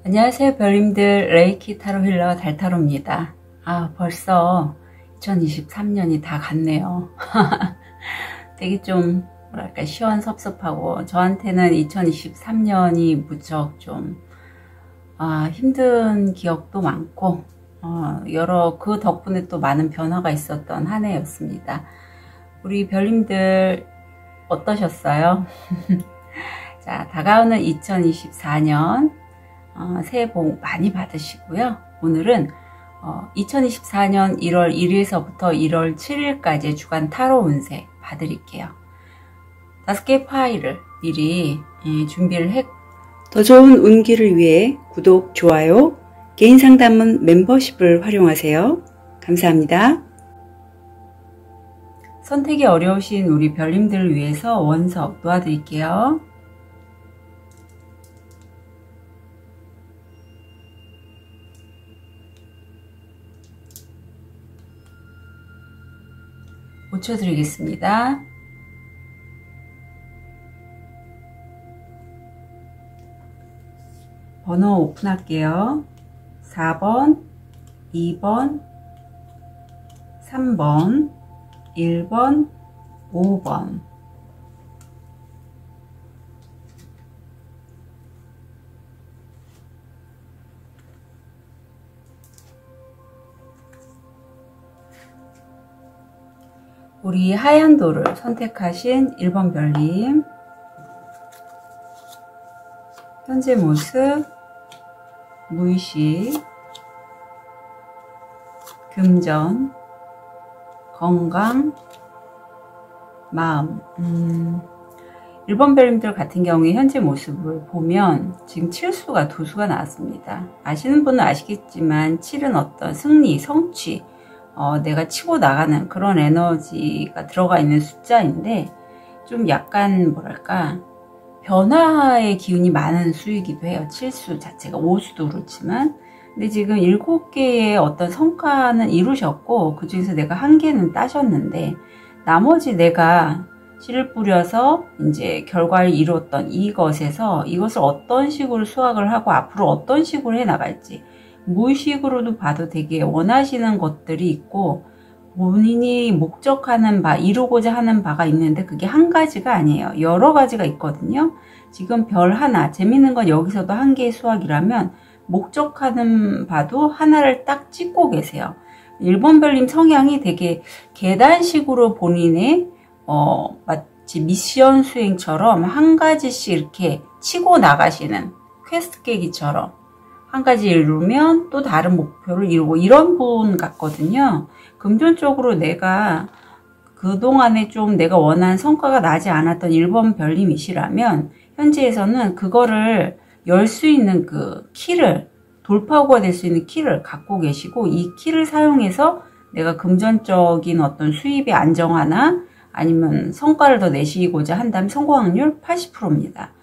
안녕하세요 별님들, 레이키 타로 힐러 달타로입니다. 벌써 2023년이 다 갔네요. 되게 좀 뭐랄까 시원섭섭하고, 저한테는 2023년이 무척 좀 힘든 기억도 많고 여러 그 덕분에 또 많은 변화가 있었던 한 해였습니다. 우리 별님들 어떠셨어요? 자, 다가오는 2024년 새해 복 많이 받으시고요. 오늘은 2024년 1월 1일서부터 1월 7일까지 주간 타로 운세 봐드릴게요. 5개의 파일을 미리 준비를 했고, 더 좋은 운기를 위해 구독, 좋아요, 개인 상담은 멤버십을 활용하세요. 감사합니다. 선택이 어려우신 우리 별님들을 위해서 원석 놓아드릴게요. 고쳐드리겠습니다. 번호 오픈할게요. 4번, 2번, 3번, 1번, 5번. 우리 하얀 돌을 선택하신 1번 별님, 현재 모습, 무의식, 금전, 건강, 마음. 1번 별님들 같은 경우에 현재 모습을 보면 지금 7수가 2수가 나왔습니다. 아시는 분은 아시겠지만 7은 어떤 승리, 성취, 내가 치고 나가는 그런 에너지가 들어가 있는 숫자인데, 좀 약간 뭐랄까 변화의 기운이 많은 수이기도 해요. 7수 자체가, 5수도 그렇지만. 근데 지금 7개의 어떤 성과는 이루셨고, 그 중에서 내가 1개는 따셨는데, 나머지 내가 씨를 뿌려서 이제 결과를 이루었던 이것에서 이것을 어떤 식으로 수확을 하고 앞으로 어떤 식으로 해 나갈지, 무의식으로도 봐도 되게 원하시는 것들이 있고, 본인이 목적하는 바, 이루고자 하는 바가 있는데 그게 한 가지가 아니에요. 여러 가지가 있거든요. 지금 별 하나, 재밌는 건 여기서도 1개의 수확이라면 목적하는 바도 하나를 딱 찍고 계세요. 1번 별님 성향이 되게 계단식으로 본인의 마치 미션 수행처럼 한 가지씩 이렇게 치고 나가시는 퀘스트 깨기처럼, 한 가지 이루면 또 다른 목표를 이루고, 이런 분 같거든요. 금전적으로 내가 그동안에 좀 내가 원하는 성과가 나지 않았던 1번 별님이시라면 현재에서는 그거를 열 수 있는 그 키를, 돌파구가 될 수 있는 키를 갖고 계시고, 이 키를 사용해서 내가 금전적인 어떤 수입의 안정화나 아니면 성과를 더 내시고자 한다면 성공 확률 80%입니다.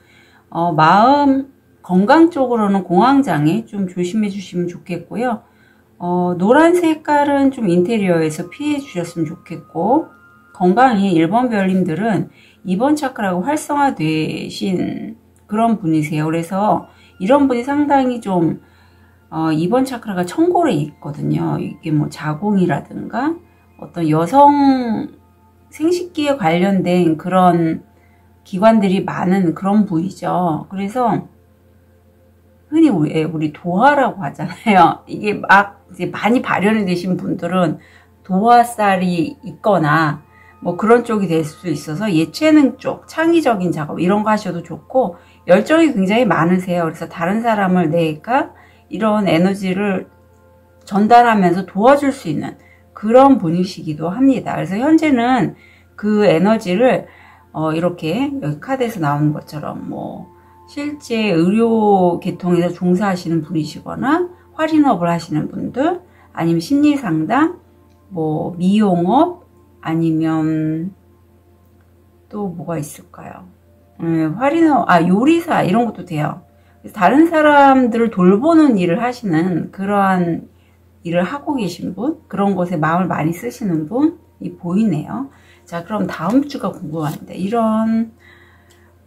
마음 건강 쪽으로는 공황장애 좀 조심해 주시면 좋겠고요. 노란 색깔은 좀 인테리어에서 피해 주셨으면 좋겠고, 건강이 1번 별님들은 2번 차크라가 활성화되신 그런 분이세요. 그래서 이런 분이 상당히 좀 2번 차크라가 천골에 있거든요. 이게 뭐 자궁이라든가 어떤 여성 생식기에 관련된 그런 기관들이 많은 그런 부위죠. 그래서 흔히 우리 도화라고 하잖아요. 이게 막 이제 많이 발현이 되신 분들은 도화살이 있거나 뭐 그런 쪽이 될 수 있어서 예체능 쪽, 창의적인 작업 이런 거 하셔도 좋고, 열정이 굉장히 많으세요. 그래서 다른 사람을 내가 이런 에너지를 전달하면서 도와줄 수 있는 그런 분이시기도 합니다. 그래서 현재는 그 에너지를 이렇게 여기 카드에서 나오는 것처럼 뭐 실제 의료 계통에서 종사하시는 분이시거나 할인업을 하시는 분들, 아니면 심리상담, 뭐 미용업, 아니면 또 뭐가 있을까요? 할인업, 요리사 이런 것도 돼요. 다른 사람들을 돌보는 일을 하시는 그러한 일을 하고 계신 분, 그런 것에 마음을 많이 쓰시는 분이 보이네요. 자, 그럼 다음 주가 궁금한데, 이런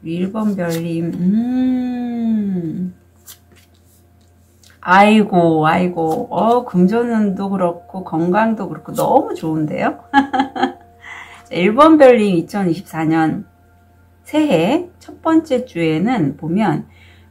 우리 1번 별님, 아이고, 아이고, 금전운도 그렇고, 건강도 그렇고, 너무 좋은데요? 1번 별님 2024년 새해 첫 번째 주에는 보면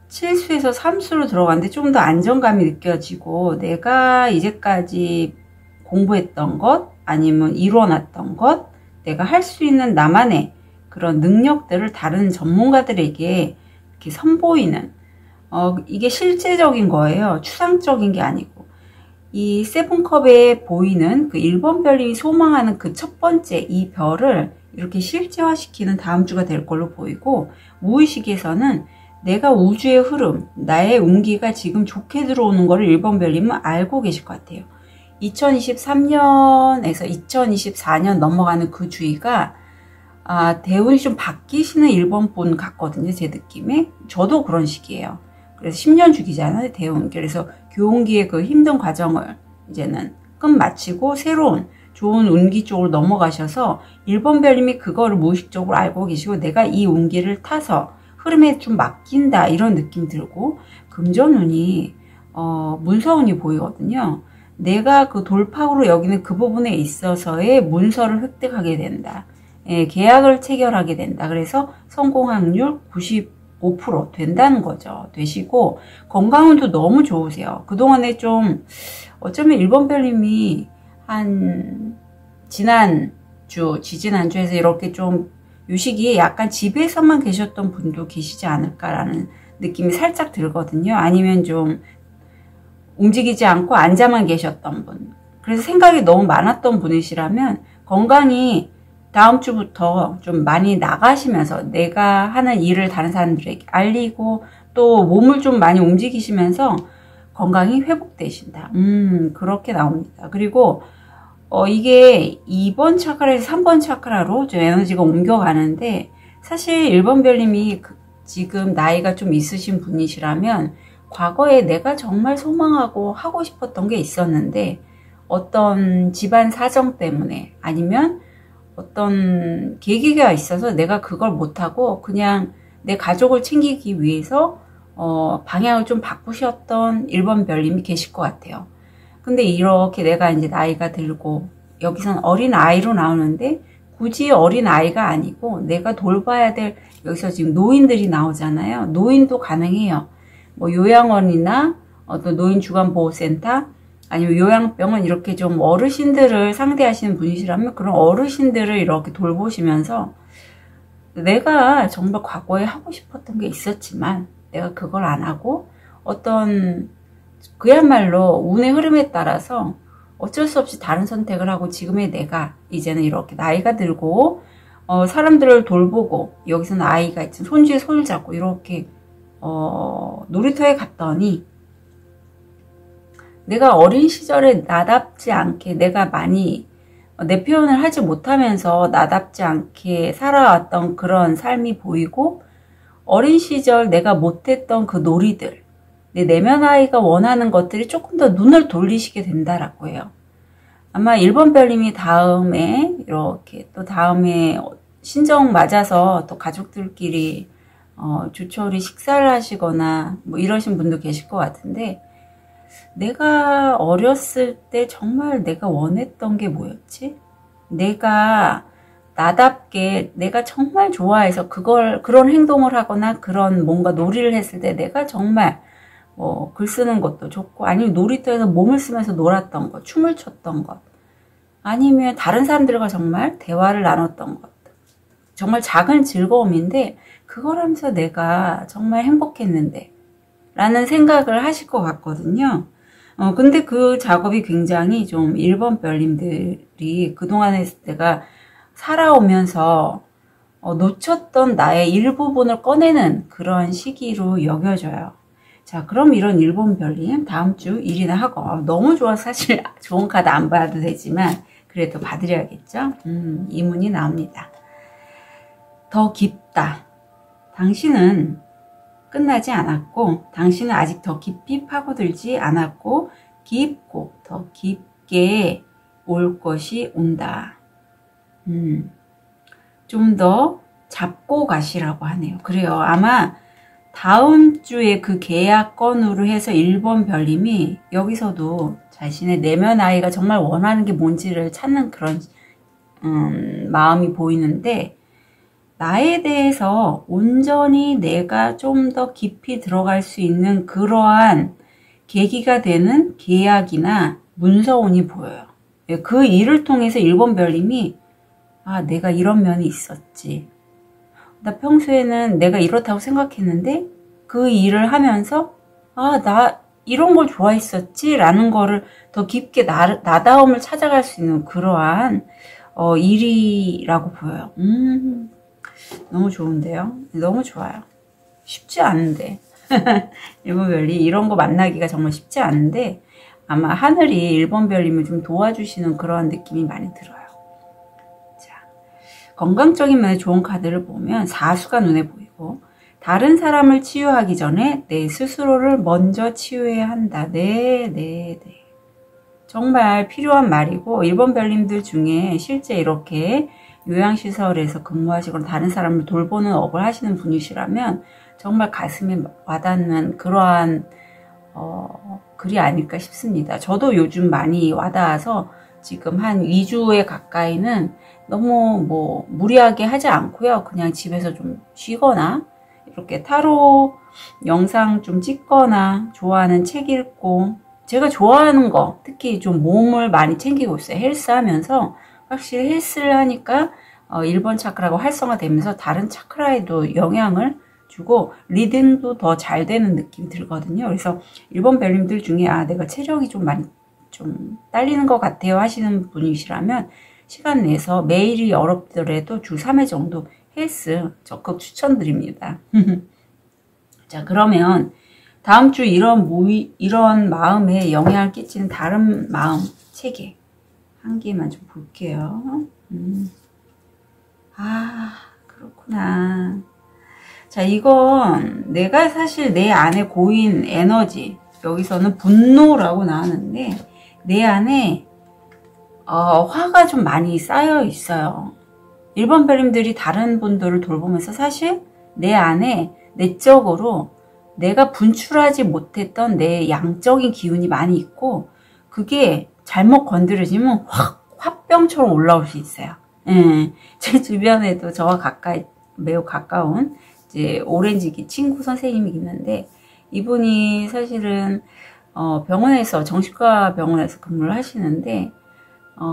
7수에서 3수로 들어갔는데 좀 더 안정감이 느껴지고, 내가 이제까지 공부했던 것, 아니면 이뤄놨던 것, 내가 할 수 있는 나만의 그런 능력들을 다른 전문가들에게 이렇게 선보이는, 이게 실제적인 거예요. 추상적인 게 아니고. 이 세븐컵에 보이는 그 1번 별이 소망하는 그 첫 번째 이 별을 이렇게 실제화시키는 다음 주가 될 걸로 보이고, 무의식에서는 내가 우주의 흐름, 나의 운기가 지금 좋게 들어오는 거를 1번 별님은 알고 계실 것 같아요. 2023년에서 2024년 넘어가는 그 주기가 대운이 좀 바뀌시는 1번 분 같거든요. 제 느낌에. 저도 그런 시기예요. 그래서 10년 주기잖아요. 대운. 그래서 교운기의 그 힘든 과정을 이제는 끝마치고 새로운 좋은 운기 쪽으로 넘어가셔서 1번 별님이 그거를 무의식적으로 알고 계시고, 내가 이 운기를 타서 흐름에 좀 맡긴다 이런 느낌 들고, 금전운이 문서운이 보이거든요. 내가 그 돌파구로 여기는 그 부분에 있어서의 문서를 획득하게 된다. 예, 계약을 체결하게 된다. 그래서 성공 확률 95% 된다는 거죠. 되시고, 건강운도 너무 좋으세요. 그동안에 좀 어쩌면 1번 별님이 한 지난주, 지지난주에서 이렇게 좀 요 시기에 약간 집에서만 계셨던 분도 계시지 않을까라는 느낌이 살짝 들거든요. 아니면 좀 움직이지 않고 앉아만 계셨던 분. 그래서 생각이 너무 많았던 분이시라면 건강이 다음 주부터 좀 많이 나가시면서 내가 하는 일을 다른 사람들에게 알리고, 또 몸을 좀 많이 움직이시면서 건강이 회복되신다. 그렇게 나옵니다. 그리고 이게 2번 차크라에서 3번 차크라로 좀 에너지가 옮겨가는데, 사실 1번 별님이 지금 나이가 좀 있으신 분이시라면 과거에 내가 정말 소망하고 하고 싶었던 게 있었는데, 어떤 집안 사정 때문에 아니면 어떤 계기가 있어서 내가 그걸 못하고 그냥 내 가족을 챙기기 위해서 방향을 좀 바꾸셨던 1번 별님이 계실 것 같아요. 근데 이렇게 내가 이제 나이가 들고, 여기선 어린 아이로 나오는데 굳이 어린 아이가 아니고 내가 돌봐야 될, 여기서 지금 노인들이 나오잖아요. 노인도 가능해요. 뭐 요양원이나 어떤 노인 주간보호센터, 아니면 요양병원, 이렇게 좀 어르신들을 상대하시는 분이시라면 그런 어르신들을 이렇게 돌보시면서 내가 정말 과거에 하고 싶었던 게 있었지만 내가 그걸 안 하고, 어떤 그야말로 운의 흐름에 따라서 어쩔 수 없이 다른 선택을 하고, 지금의 내가 이제는 이렇게 나이가 들고 사람들을 돌보고, 여기서는 아이가 있지만 손주에 손을 잡고 이렇게 놀이터에 갔더니 내가 어린 시절에 나답지 않게 내가 많이 내 표현을 하지 못하면서 나답지 않게 살아왔던 그런 삶이 보이고, 어린 시절 내가 못했던 그 놀이들, 내 내면 아이가 원하는 것들이 조금 더 눈을 돌리시게 된다라고 해요. 아마 1번 별님이 다음에 이렇게 또 다음에 신정 맞아서 또 가족들끼리 조촐히 식사를 하시거나 뭐 이러신 분도 계실 것 같은데, 내가 어렸을 때 정말 내가 원했던 게 뭐였지? 내가 나답게 내가 정말 좋아해서 그런 행동을 하거나 그런 뭔가 놀이를 했을 때 내가 정말 글 쓰는 것도 좋고, 아니면 놀이터에서 몸을 쓰면서 놀았던 것, 춤을 췄던 것, 아니면 다른 사람들과 정말 대화를 나눴던 것, 정말 작은 즐거움인데 그걸 하면서 내가 정말 행복했는데 라는 생각을 하실 것 같거든요. 근데 그 작업이 굉장히 좀 1번 별님들이 그동안에 내가 살아오면서 놓쳤던 나의 일부분을 꺼내는 그런 시기로 여겨져요. 자, 그럼 이런 1번 별님 다음 주 일이나 하고, 너무 좋아서 사실 좋은 카드 안 봐도 되지만 그래도 봐드려야겠죠. 이문이 나옵니다. 더 깊다. 당신은 끝나지 않았고, 당신은 아직 더 깊이 파고들지 않았고, 깊고 더 깊게 올 것이 온다. 좀 더 잡고 가시라고 하네요. 그래요. 아마 다음 주에 그 계약건으로 해서 1번 별님이 여기서도 자신의 내면 아이가 정말 원하는 게 뭔지를 찾는 그런 마음이 보이는데, 나에 대해서 온전히 내가 좀 더 깊이 들어갈 수 있는 그러한 계기가 되는 계약이나 문서온이 보여요. 그 일을 통해서 1번 별님이 아, 내가 이런 면이 있었지. 나 평소에는 내가 이렇다고 생각했는데 그 일을 하면서 아, 나 이런 걸 좋아했었지 라는 거를 더 깊게 나다움을 찾아갈 수 있는 그러한 일이라고 보여요. 너무 좋은데요? 너무 좋아요. 쉽지 않은데. 1번 별이 이런 거 만나기가 정말 쉽지 않은데 아마 하늘이 1번 별님을 좀 도와주시는 그런 느낌이 많이 들어요. 자, 건강적인 면에 좋은 카드를 보면 사수가 눈에 보이고, 다른 사람을 치유하기 전에 내 스스로를 먼저 치유해야 한다. 네. 정말 필요한 말이고, 1번 별님들 중에 실제 이렇게 요양시설에서 근무하시거나 다른 사람을 돌보는 업을 하시는 분이시라면 정말 가슴에 와닿는 그러한 글이 아닐까 싶습니다. 저도 요즘 많이 와닿아서 지금 한 2주에 가까이는 너무 무리하게 하지 않고요. 그냥 집에서 좀 쉬거나 이렇게 타로 영상 좀 찍거나 좋아하는 책 읽고, 제가 좋아하는 거 특히 좀 몸을 많이 챙기고 있어요. 헬스 하면서 확실히 헬스를 하니까 1번 차크라가 활성화되면서 다른 차크라에도 영향을 주고 리듬도 더 잘 되는 느낌이 들거든요. 그래서 1번 별님들 중에 아, 내가 체력이 좀 많이 좀 딸리는 것 같아요 하시는 분이시라면 시간 내서 매일이 어렵더라도 주 3회 정도 헬스 적극 추천드립니다. 자, 그러면 다음 주 이런 마음에 영향을 끼치는 다른 마음 3개 한 개만 좀 볼게요. 아, 그렇구나. 자, 이건 내가 사실 내 안에 고인 에너지, 여기서는 분노라고 나왔는데 내 안에 화가 좀 많이 쌓여 있어요. 1번 별님들이 다른 분들을 돌보면서 사실 내 안에 내적으로 내가 분출하지 못했던 내 양적인 기운이 많이 있고, 그게 잘못 건드려지면 확 화병처럼 올라올 수 있어요. 제 주변에도 저와 매우 가까운 이제 오렌지기 친구 선생님이 있는데, 이분이 사실은 병원에서 정신과 병원에서 근무를 하시는데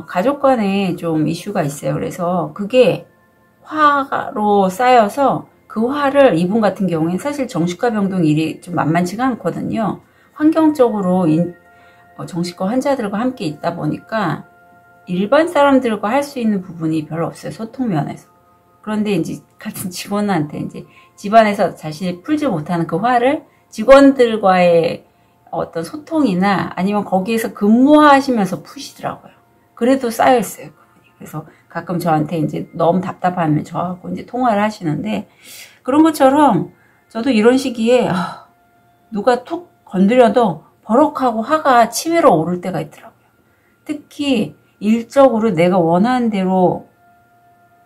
가족 간에 좀 이슈가 있어요. 그래서 그게 화로 쌓여서 그 화를, 이분 같은 경우에 사실 정신과 병동 일이 좀 만만치가 않거든요. 환경적으로 정신과 환자들과 함께 있다 보니까 일반 사람들과 할 수 있는 부분이 별로 없어요. 소통 면에서. 그런데 이제 같은 직원한테 이제 집안에서 자신이 풀지 못하는 그 화를 직원들과의 어떤 소통이나 아니면 거기에서 근무하시면서 푸시더라고요. 그래도 쌓여있어요, 그분이. 그래서 가끔 저한테 이제 너무 답답하면 저하고 이제 통화를 하시는데, 그런 것처럼 저도 이런 시기에 누가 툭 건드려도 버럭하고 화가 치밀어 오를 때가 있더라고요. 특히 일적으로 내가 원하는 대로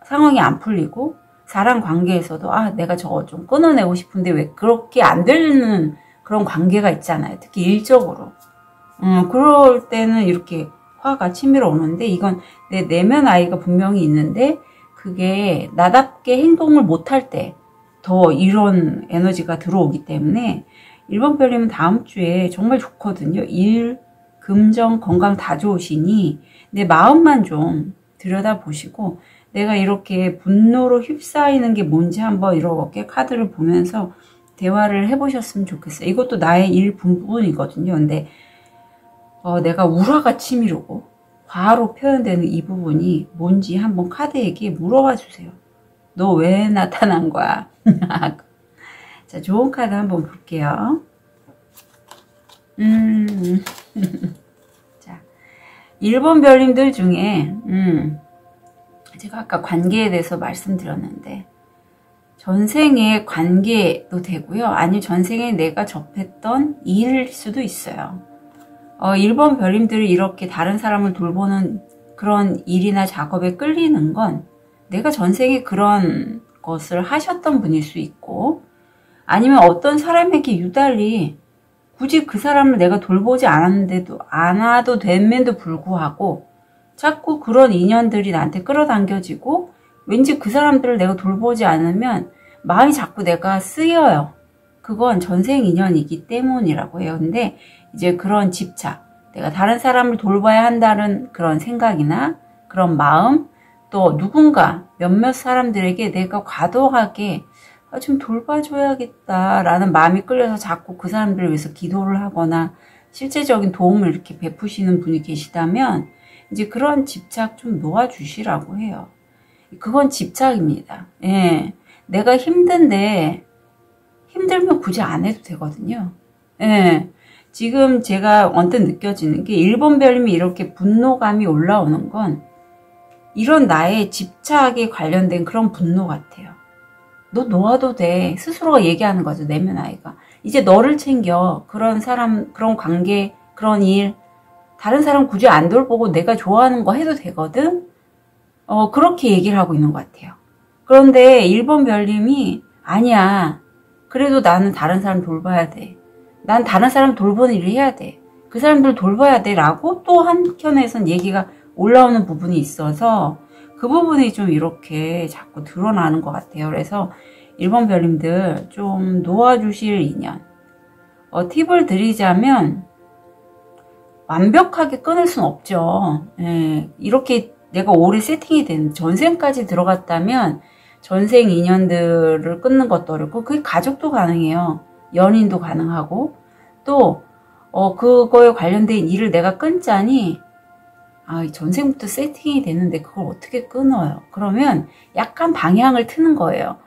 상황이 안 풀리고, 사람 관계에서도 내가 저거 좀 끊어내고 싶은데 왜 그렇게 안 되는 그런 관계가 있잖아요. 특히 일적으로. 그럴 때는 이렇게 화가 치밀어 오는데, 이건 내 내면 아이가 분명히 있는데 그게 나답게 행동을 못할 때 더 이런 에너지가 들어오기 때문에 1번 별님은 다음 주에 정말 좋거든요. 일, 금전, 건강 다 좋으시니 내 마음만 좀 들여다보시고, 내가 이렇게 분노로 휩싸이는 게 뭔지 한번 이렇게 카드를 보면서 대화를 해보셨으면 좋겠어요. 이것도 나의 일 부분이거든요. 근데 내가 우화가 치밀고 화로 표현되는 이 부분이 뭔지 한번 카드에게 물어봐 주세요. 너 왜 나타난 거야? 자, 좋은 카드 한번 볼게요. 자, 1번 별님들 중에 제가 아까 관계에 대해서 말씀드렸는데, 전생의 관계도 되고요. 아니면 전생에 내가 접했던 일일 수도 있어요. 1번 별님들이 이렇게 다른 사람을 돌보는 그런 일이나 작업에 끌리는 건 내가 전생에 그런 것을 하셨던 분일 수 있고, 아니면 어떤 사람에게 유달리 굳이 그 사람을 내가 돌보지 않아도 됨에도 불구하고 자꾸 그런 인연들이 나한테 끌어당겨지고 왠지 그 사람들을 내가 돌보지 않으면 마음이 자꾸 내가 쓰여요. 그건 전생 인연이기 때문이라고 해요. 근데 이제 그런 집착, 내가 다른 사람을 돌봐야 한다는 그런 생각이나 그런 마음, 또 누군가 몇몇 사람들에게 내가 과도하게 좀 돌봐줘야겠다라는 마음이 끌려서 자꾸 그 사람들을 위해서 기도를 하거나 실제적인 도움을 이렇게 베푸시는 분이 계시다면 이제 그런 집착 좀 놓아주시라고 해요. 그건 집착입니다. 예. 내가 힘든데 힘들면 굳이 안 해도 되거든요. 예. 지금 제가 언뜻 느껴지는 게 1번 별님이 이렇게 분노감이 올라오는 건 이런 나의 집착에 관련된 그런 분노 같아요. 너 놓아도 돼. 스스로가 얘기하는 거죠. 내면 아이가. 이제 너를 챙겨. 그런 사람, 그런 관계, 그런 일. 다른 사람 굳이 안 돌보고 내가 좋아하는 거 해도 되거든? 그렇게 얘기를 하고 있는 것 같아요. 그런데 1번 별님이 아니야. 그래도 나는 다른 사람 돌봐야 돼. 난 다른 사람 돌보는 일을 해야 돼. 그 사람들 돌봐야 돼. 라고 또 한켠에선 얘기가 올라오는 부분이 있어서 그 부분이 좀 이렇게 자꾸 드러나는 것 같아요. 그래서 1번 별님들 좀 놓아주실 인연. 팁을 드리자면 완벽하게 끊을 순 없죠. 예, 이렇게 내가 오래 세팅이 된 전생까지 들어갔다면 전생 인연들을 끊는 것도 어렵고 그게 가족도 가능해요. 연인도 가능하고 또 그거에 관련된 일을 내가 끊자니 전생부터 세팅이 됐는데 그걸 어떻게 끊어요? 그러면 약간 방향을 트는 거예요.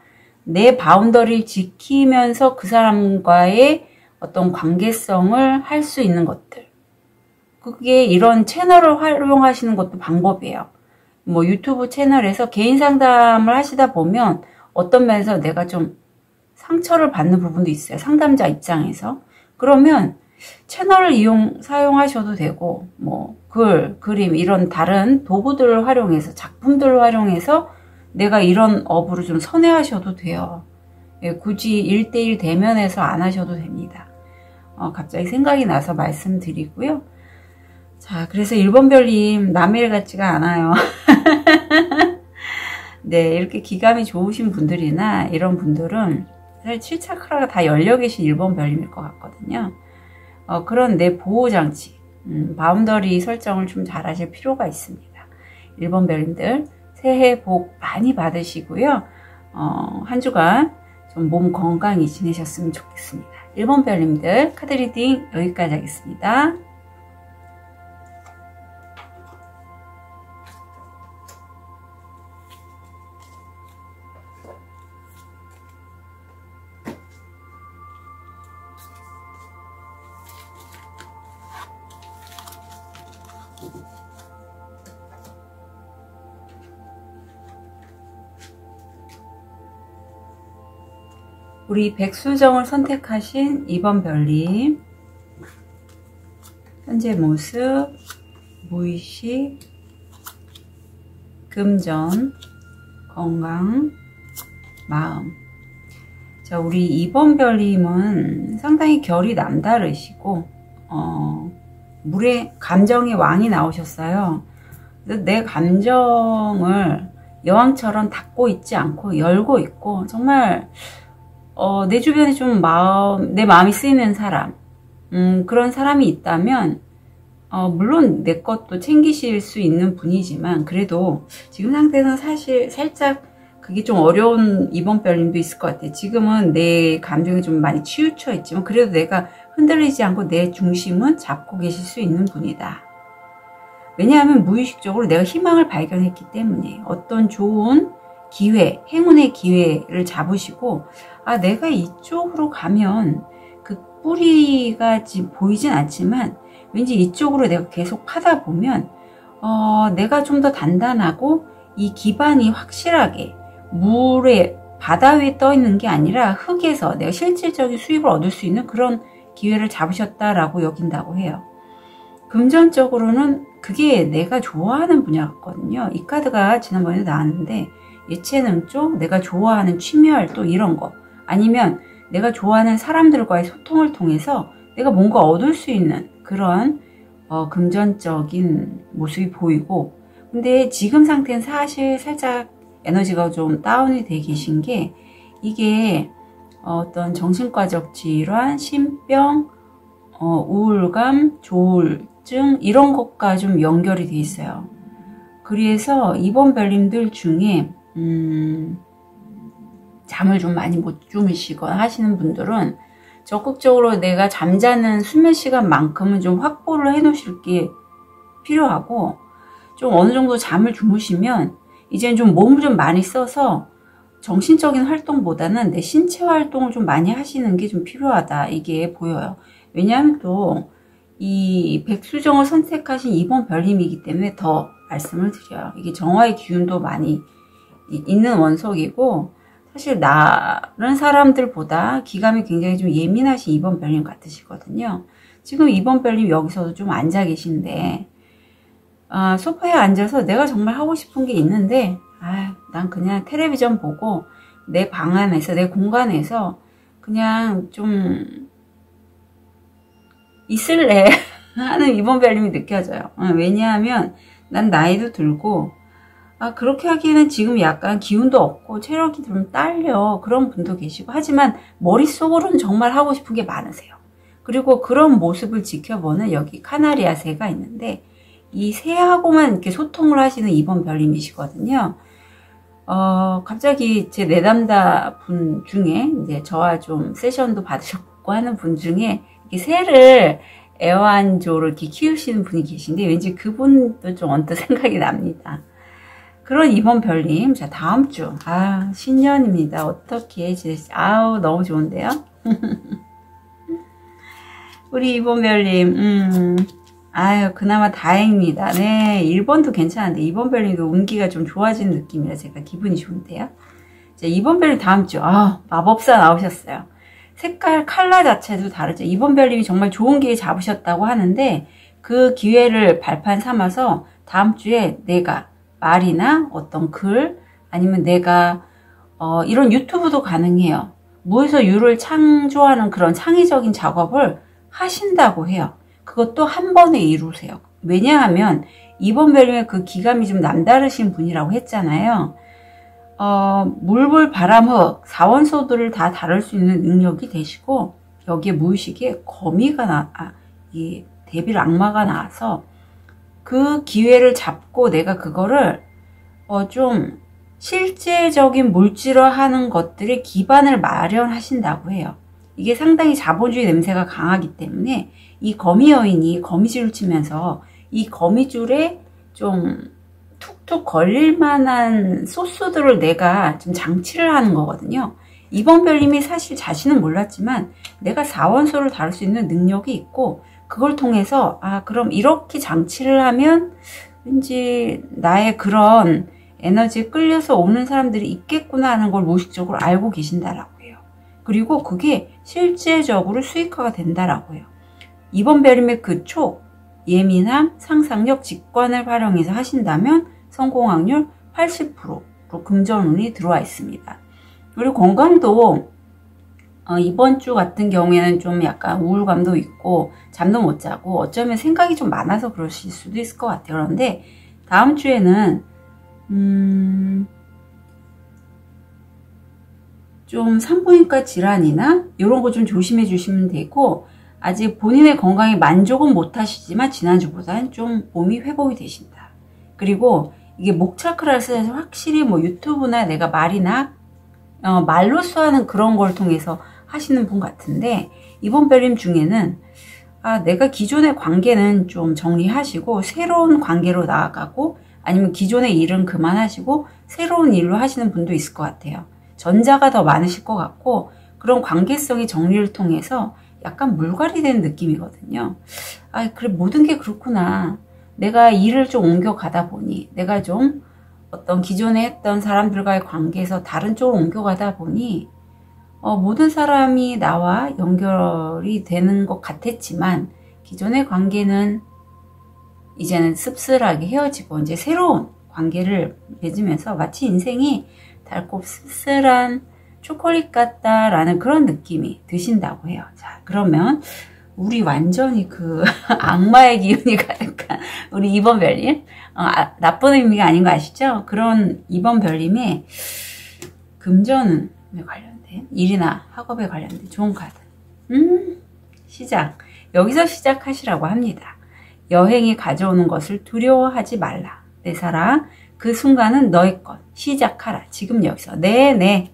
내 바운더리를 지키면서 그 사람과의 어떤 관계성을 할 수 있는 것들. 그게 이런 채널을 활용하시는 것도 방법이에요. 뭐 유튜브 채널에서 개인 상담을 하시다 보면 어떤 면에서 내가 좀 상처를 받는 부분도 있어요. 상담자 입장에서. 그러면 채널을 사용하셔도 되고 뭐 그림 이런 다른 도구들을 활용해서 작품들을 활용해서 내가 이런 업으로 좀 선회하셔도 돼요. 예, 굳이 1대1 대면에서 안 하셔도 됩니다. 갑자기 생각이 나서 말씀드리고요. 자, 그래서 1번 별님 남의 일 같지가 않아요. 네, 이렇게 기감이 좋으신 분들이나 이런 분들은 사실 7차크라가 다 열려 계신 1번 별님일 것 같거든요. 그런 내 보호장치, 바운더리 설정을 좀 잘 하실 필요가 있습니다. 1번 별님들 새해 복 많이 받으시고요. 한 주간 좀 몸 건강히 지내셨으면 좋겠습니다. 1번 별님들 카드 리딩 여기까지 하겠습니다. 우리 백수정을 선택하신 2번 별님, 현재 모습, 무의식, 금전, 건강, 마음. 자, 우리 2번 별님은 상당히 결이 남다르시고 물의 감정의 왕이 나오셨어요. 내 감정을 여왕처럼 닫고 있지 않고 열고 있고 정말 내 주변에 좀 내 마음이 쓰이는 사람, 그런 사람이 있다면, 물론 내 것도 챙기실 수 있는 분이지만, 그래도 지금 상태에서는 사실 살짝 그게 좀 어려운 2번 별님도 있을 것 같아요. 지금은 내 감정이 좀 많이 치우쳐 있지만, 그래도 내가 흔들리지 않고 내 중심은 잡고 계실 수 있는 분이다. 왜냐하면 무의식적으로 내가 희망을 발견했기 때문에 어떤 좋은 기회, 행운의 기회를 잡으시고 내가 이쪽으로 가면 그 뿌리가 지금 보이진 않지만 왠지 이쪽으로 내가 계속 파다 보면 내가 좀 더 단단하고 이 기반이 확실하게 물에 바다 위에 떠 있는 게 아니라 흙에서 내가 실질적인 수입을 얻을 수 있는 그런 기회를 잡으셨다라고 여긴다고 해요. 금전적으로는 그게 내가 좋아하는 분야 같거든요. 이 카드가 지난번에 나왔는데 예체능 쪽, 내가 좋아하는 취미 활동 이런 거, 아니면 내가 좋아하는 사람들과의 소통을 통해서 내가 뭔가 얻을 수 있는 그런 금전적인 모습이 보이고, 근데 지금 상태는 사실 살짝 에너지가 좀 다운이 돼 계신 게, 이게 어떤 정신과적 질환, 신병, 우울감, 조울증 이런 것과 좀 연결이 돼 있어요. 그래서 이번 별님들 중에 잠을 좀 많이 못 주무시거나 하시는 분들은 적극적으로 내가 잠자는 수면 시간만큼은 좀 확보를 해 놓으실 게 필요하고, 좀 어느 정도 잠을 주무시면 이제는 좀 몸을 좀 많이 써서 정신적인 활동보다는 내 신체 활동을 좀 많이 하시는 게 좀 필요하다, 이게 보여요. 왜냐하면 또 이 백수정을 선택하신 이번 별님이기 때문에 더 말씀을 드려요. 이게 정화의 기운도 많이 있는 원석이고, 사실 다른 사람들보다 기감이 굉장히 좀 예민하신 이번 별님 같으시거든요. 지금 이번 별님 여기서도 좀 앉아 계신데, 소파에 앉아서 내가 정말 하고 싶은 게 있는데, 난 그냥 텔레비전 보고 내 방 안에서, 내 공간에서 그냥 좀 있을래 하는 이번 별님이 느껴져요. 왜냐하면 난 나이도 들고, 그렇게 하기에는 지금 약간 기운도 없고 체력이 좀 딸려, 그런 분도 계시고, 하지만 머릿속으로는 정말 하고 싶은 게 많으세요. 그리고 그런 모습을 지켜보는 여기 카나리아 새가 있는데, 이 새하고만 이렇게 소통을 하시는 이번 별님이시거든요. 갑자기 제 내담다 분 중에, 이제 저와 좀 세션도 받으셨고 하는 분 중에 이렇게 새를 애완조로 이렇게 키우시는 분이 계신데, 왠지 그분도 좀 언뜻 생각이 납니다. 그런 이번 별님, 자, 다음 주, 신년입니다. 어떻게 지내시죠? 너무 좋은데요? 우리 이번 별님, 그나마 다행입니다. 네, 1번도 괜찮은데, 이번 별님도 운기가 좀 좋아지는 느낌이라 제가 기분이 좋은데요? 자, 이번 별님 다음 주, 마법사 나오셨어요. 색깔, 컬러 자체도 다르죠. 이번 별님이 정말 좋은 기회 잡으셨다고 하는데, 그 기회를 발판 삼아서 다음 주에 내가 말이나 어떤 글, 아니면 내가 이런 유튜브도 가능해요. 무에서 유를 창조하는 그런 창의적인 작업을 하신다고 해요. 그것도 한 번에 이루세요. 왜냐하면 이번 별님의 그 기감이 좀 남다르신 분이라고 했잖아요. 물불 바람흙 4원소들을 다 다룰 수 있는 능력이 되시고, 여기에 무의식에 거미가 이 데빌 악마가 나와서 그 기회를 잡고 내가 그거를 좀 실제적인 물질화하는 것들의 기반을 마련하신다고 해요. 이게 상당히 자본주의 냄새가 강하기 때문에 이 거미 여인이 거미줄을 치면서 이 거미줄에 좀 툭툭 걸릴 만한 소스들을 내가 좀 장치를 하는 거거든요. 이번 별님이 사실 자신은 몰랐지만 내가 4원소를 다룰 수 있는 능력이 있고, 그걸 통해서 그럼 이렇게 장치를 하면 왠지 나의 그런 에너지에 끌려서 오는 사람들이 있겠구나 하는 걸 무의식적으로 알고 계신다라고 해요. 그리고 그게 실제적으로 수익화가 된다라고 해요. 이번 별님의 그 촉, 예민함, 상상력, 직관을 활용해서 하신다면 성공 확률 80%로 금전운이 들어와 있습니다. 그리고 건강도 이번 주 같은 경우에는 좀 약간 우울감도 있고 잠도 못 자고 어쩌면 생각이 좀 많아서 그러실 수도 있을 것 같아요. 그런데 다음 주에는 좀 산부인과 질환이나 이런 거 좀 조심해 주시면 되고, 아직 본인의 건강에 만족은 못 하시지만 지난주보다는 좀 몸이 회복이 되신다. 그리고 이게 목차크라를 써서 확실히 뭐 유튜브나 내가 말이나 말로써 하는 그런 걸 통해서 하시는 분 같은데, 이번 별님 중에는 내가 기존의 관계는 좀 정리하시고 새로운 관계로 나아가고, 아니면 기존의 일은 그만하시고 새로운 일로 하시는 분도 있을 것 같아요. 전자가 더 많으실 것 같고, 그런 관계성의 정리를 통해서 약간 물갈이 된 느낌이거든요. 그래, 모든 게 그렇구나. 내가 일을 좀 옮겨가다 보니, 내가 좀 어떤 기존에 했던 사람들과의 관계에서 다른 쪽으로 옮겨가다 보니 모든 사람이 나와 연결이 되는 것 같았지만, 기존의 관계는 이제는 씁쓸하게 헤어지고 이제 새로운 관계를 맺으면서 마치 인생이 달고 씁쓸한 초콜릿 같다라는 그런 느낌이 드신다고 해요. 자, 그러면 우리 완전히 그 악마의 기운이 가득한 우리 2번 별님, 나쁜 의미가 아닌 거 아시죠? 그런 2번 별님의 금전에 관련된 일이나 학업에 관련된 좋은 카드. 시작. 여기서 시작하시라고 합니다. 여행이 가져오는 것을 두려워하지 말라. 내 사랑, 그 순간은 너의 것. 시작하라. 지금 여기서. 네.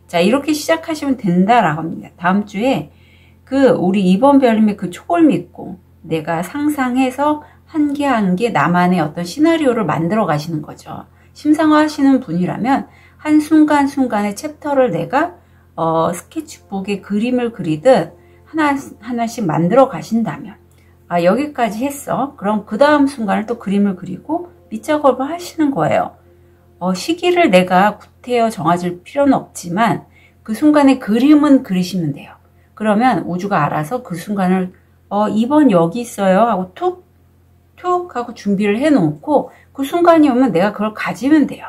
자, 이렇게 시작하시면 된다라고 합니다. 다음 주에 우리 2번 별님의 그 촉을 믿고 내가 상상해서 한 개 한 개 나만의 어떤 시나리오를 만들어 가시는 거죠. 심상화하시는 분이라면 한순간순간의 챕터를 내가 스케치북에 그림을 그리듯 하나씩 만들어 가신다면, 여기까지 했어. 그럼 그 다음 순간을 또 그림을 그리고 밑작업을 하시는 거예요. 시기를 내가 구태여 정해줄 필요는 없지만 그 순간에 그림은 그리시면 돼요. 그러면 우주가 알아서 그 순간을 2번 여기 있어요 하고 툭 하고 준비를 해놓고 그 순간이 오면 내가 그걸 가지면 돼요.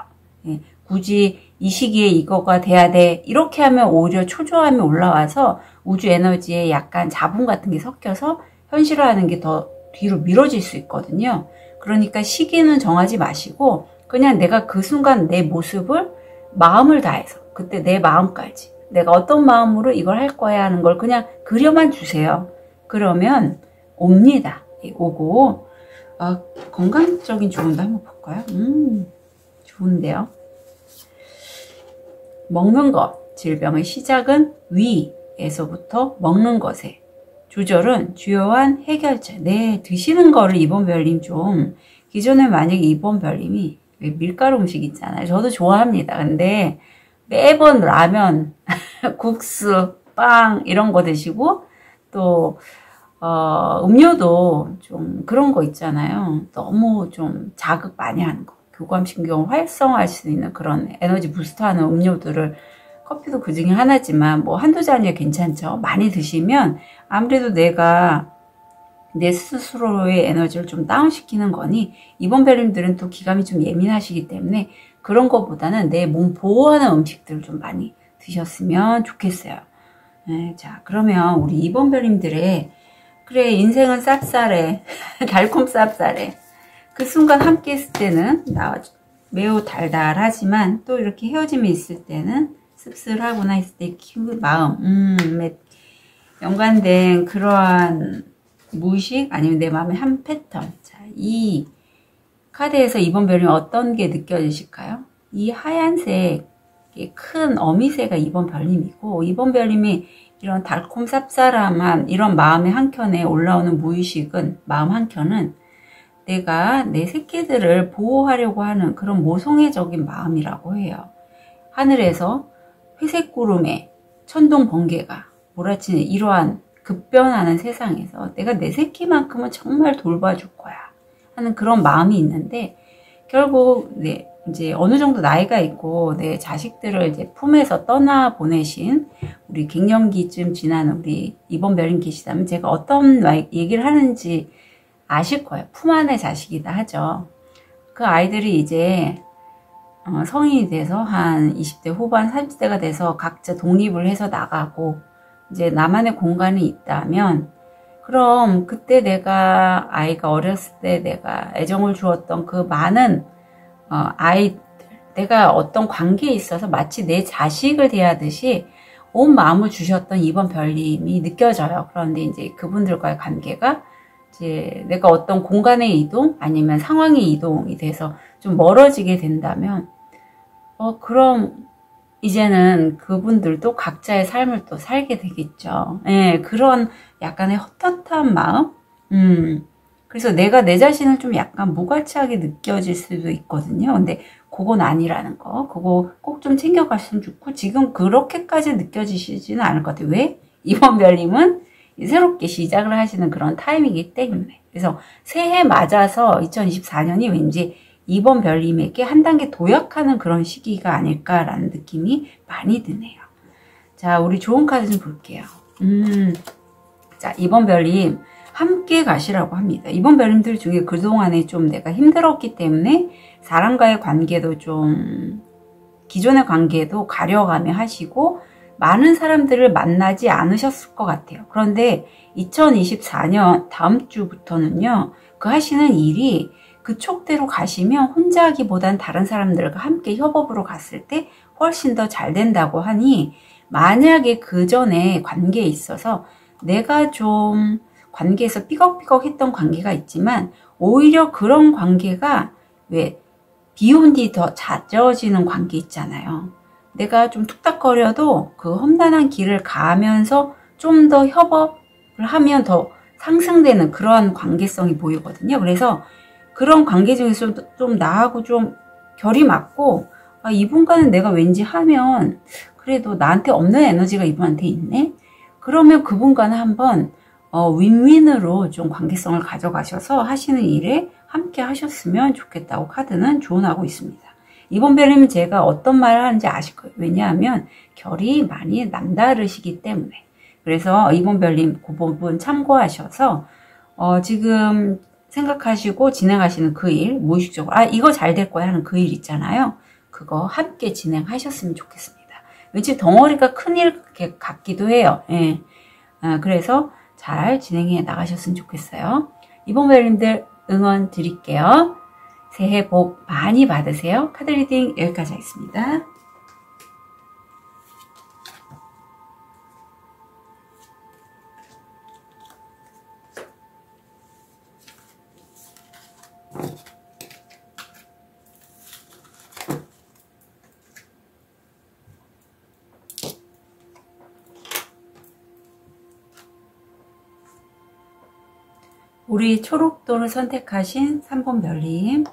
예, 굳이 이 시기에 이거가 돼야 돼 이렇게 하면 오히려 초조함이 올라와서 우주 에너지에 약간 자본 같은 게 섞여서 현실화하는 게 더 뒤로 미뤄질 수 있거든요. 그러니까 시기는 정하지 마시고 그냥 내가 그 순간 내 모습을 마음을 다해서 그때 내 마음까지 내가 어떤 마음으로 이걸 할 거야 하는 걸 그냥 그려만 주세요. 그러면 옵니다. 오고 건강적인 조언도 한번 볼까요? 좋은데요. 먹는 것, 질병의 시작은 위에서부터 먹는 것에 조절은 주요한 해결책. 네, 드시는 거를 2번 별님 좀 기존에 만약에 2번 별님이 밀가루 음식 있잖아요. 저도 좋아합니다. 근데 매번 라면, 국수, 빵 이런 거 드시고 또 음료도 좀 그런 거 있잖아요. 너무 좀 자극 많이 하는 거. 교감신경을 활성화할 수 있는 그런 에너지 부스터하는 음료들을 커피도 그 중에 하나지만 뭐 한두 잔이 괜찮죠. 많이 드시면 아무래도 내가 내 스스로의 에너지를 좀 다운시키는 거니 2번 별님들은 또 기감이 좀 예민하시기 때문에 그런 것보다는 내 몸 보호하는 음식들을 좀 많이 드셨으면 좋겠어요. 네, 자, 그러면 우리 2번 별님들의 그래 인생은 쌉쌀해 달콤 쌉쌀해 그 순간 함께 있을 때는 매우 달달하지만 또 이렇게 헤어짐이 있을 때는 씁쓸하구나 했을 때 마음에 연관된 그러한 무의식 아니면 내 마음의 한 패턴. 자, 이 카드에서 2번 별님 어떤 게 느껴지실까요? 이 하얀색 큰 어미새가 2번 별님이고 2번 별님이 이런 달콤 쌉쌀함한 이런 마음의 한켠에 올라오는 무의식은 마음 한켠은 내가 내 새끼들을 보호하려고 하는 그런 모성애적인 마음이라고 해요. 하늘에서 회색 구름에 천둥 번개가 몰아치는 이러한 급변하는 세상에서 내가 내 새끼만큼은 정말 돌봐줄 거야 하는 그런 마음이 있는데 결국 이제 어느 정도 나이가 있고 내 자식들을 이제 품에서 떠나 보내신 우리 갱년기쯤 지난 우리 2번 별님 계시다면 제가 어떤 얘기를 하는지 아실 거예요. 품 안의 자식이다 하죠. 그 아이들이 이제 성인이 돼서 한 20대 후반 30대가 돼서 각자 독립을 해서 나가고 이제 나만의 공간이 있다면 그럼 그때 아이가 어렸을 때 내가 애정을 주었던 그 많은 아이들 내가 어떤 관계에 있어서 마치 내 자식을 대하듯이 온 마음을 주셨던 2번 별님이 느껴져요. 그런데 이제 그분들과의 관계가 이제 내가 어떤 공간의 이동 아니면 상황의 이동이 돼서 좀 멀어지게 된다면 그럼 이제는 그분들도 각자의 삶을 또 살게 되겠죠. 예, 그런 약간의 헛헛한 마음? 그래서 내가 내 자신을 좀 약간 무가치하게 느껴질 수도 있거든요. 근데 그건 아니라는 거. 그거 꼭 좀 챙겨갔으면 좋고 지금 그렇게까지 느껴지시지는 않을 것 같아요. 왜? 2번 별님은 새롭게 시작을 하시는 그런 타임이기 때문에. 그래서 새해 맞아서 2024년이 왠지 2번 별님에게 한 단계 도약하는 그런 시기가 아닐까라는 느낌이 많이 드네요. 자, 우리 좋은 카드 좀 볼게요. 자, 2번 별님 함께 가시라고 합니다. 2번 별님들 중에 그동안에 좀 내가 힘들었기 때문에 사람과의 관계도 좀 기존의 관계도 가려가며 하시고 많은 사람들을 만나지 않으셨을 것 같아요. 그런데 2024년 다음 주부터는요, 그 하시는 일이 그 촉대로 가시면 혼자 하기보단 다른 사람들과 함께 협업으로 갔을 때 훨씬 더 잘 된다고 하니, 만약에 그 전에 관계에 있어서 내가 좀 관계에서 삐걱삐걱 했던 관계가 있지만, 오히려 그런 관계가 왜 비온 뒤 더 잦아지는 관계 있잖아요. 내가 좀 툭닥거려도 그 험난한 길을 가면서 좀 더 협업을 하면 더 상승되는 그러한 관계성이 보이거든요. 그래서 그런 관계 중에서 좀 나하고 좀 결이 맞고, 아, 이분과는 내가 왠지 하면 그래도 나한테 없는 에너지가 이분한테 있네? 그러면 그분과는 한번 윈윈으로 좀 관계성을 가져가셔서 하시는 일에 함께 하셨으면 좋겠다고 카드는 조언하고 있습니다. 이번 별님은 제가 어떤 말을 하는지 아실 거예요. 왜냐하면 결이 많이 남다르시기 때문에. 그래서 이번 별님 그 부분 참고하셔서 지금 생각하시고 진행하시는 그 일, 무의식적으로 이거 잘 될 거야 하는 그 일 있잖아요. 그거 함께 진행하셨으면 좋겠습니다. 왠지 덩어리가 큰일 같기도 해요. 예. 그래서 잘 진행해 나가셨으면 좋겠어요. 이번 별님들 응원 드릴게요. 새해 복 많이 받으세요. 카드 리딩 여기까지 하겠습니다. 우리 초록도를 선택하신 3번 별님,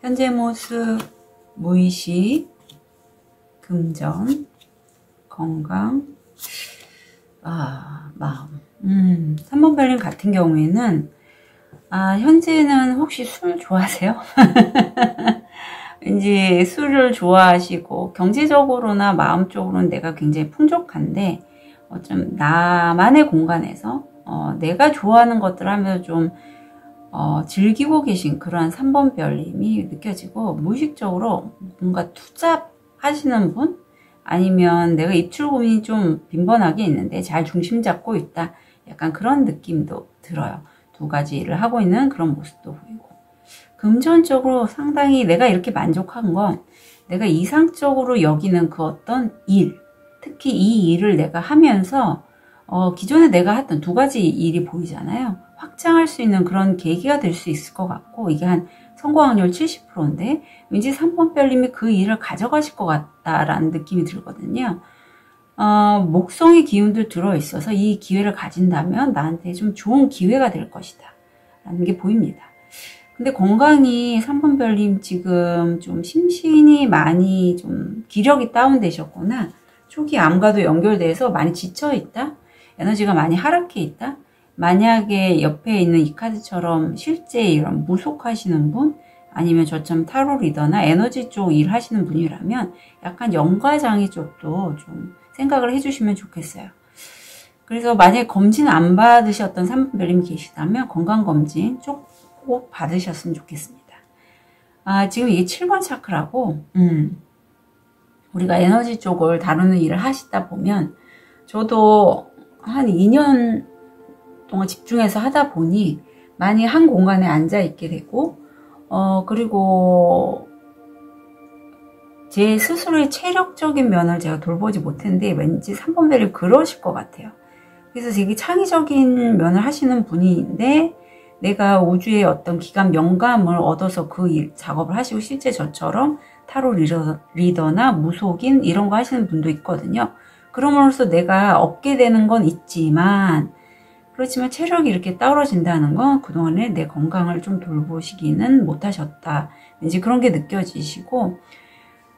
현재 모습, 무의식, 금전, 건강, 마음. 3번 별님 같은 경우에는 현재는 혹시 술 좋아하세요? 왠지 술을 좋아하시고 경제적으로나 마음적으로는 내가 굉장히 풍족한데 좀 나만의 공간에서 내가 좋아하는 것들을 하면서 좀 즐기고 계신 그러한 3번 별님이 느껴지고, 무의식적으로 뭔가 투잡하시는 분? 아니면 내가 입출 고민이 좀 빈번하게 있는데 잘 중심 잡고 있다. 약간 그런 느낌도 들어요. 두 가지 일을 하고 있는 그런 모습도 보이고. 금전적으로 상당히 내가 이렇게 만족한 건 내가 이상적으로 여기는 그 어떤 일, 특히 이 일을 내가 하면서 기존에 내가 했던 두 가지 일이 보이잖아요. 확장할 수 있는 그런 계기가 될 수 있을 것 같고, 이게 한 성공 확률 70%인데 왠지 3번 별님이 그 일을 가져가실 것 같다라는 느낌이 들거든요. 목성의 기운도 들어있어서 이 기회를 가진다면 나한테 좀 좋은 기회가 될 것이다 라는 게 보입니다. 근데 건강이 3번 별님 지금 좀 심신이 많이 좀 기력이 다운되셨거나 초기 암과도 연결돼서 많이 지쳐있다? 에너지가 많이 하락해 있다? 만약에 옆에 있는 이 카드처럼 실제 이런 무속하시는 분, 아니면 저처럼 타로 리더나 에너지 쪽 일 하시는 분이라면 약간 영과장애 쪽도 좀 생각을 해주시면 좋겠어요. 그래서 만약에 검진 안 받으셨던 3번 별님이 계시다면 건강검진 꼭 받으셨으면 좋겠습니다. 지금 이게 7번 차크라고, 우리가 에너지 쪽을 다루는 일을 하시다 보면, 저도 한 2년 동안 집중해서 하다 보니 많이 한 공간에 앉아 있게 되고, 그리고 제 스스로의 체력적인 면을 제가 돌보지 못했는데 왠지 3번 별이 그러실 것 같아요. 그래서 되게 창의적인 면을 하시는 분인데, 내가 우주의 어떤 기감, 영감을 얻어서 그 작업을 하시고, 실제 저처럼 타로 리더나 무속인 이런 거 하시는 분도 있거든요. 그럼으로써 내가 얻게 되는 건 있지만, 그렇지만 체력이 이렇게 떨어진다는 건 그동안에 내 건강을 좀 돌보시기는 못하셨다. 왠지 그런 게 느껴지시고,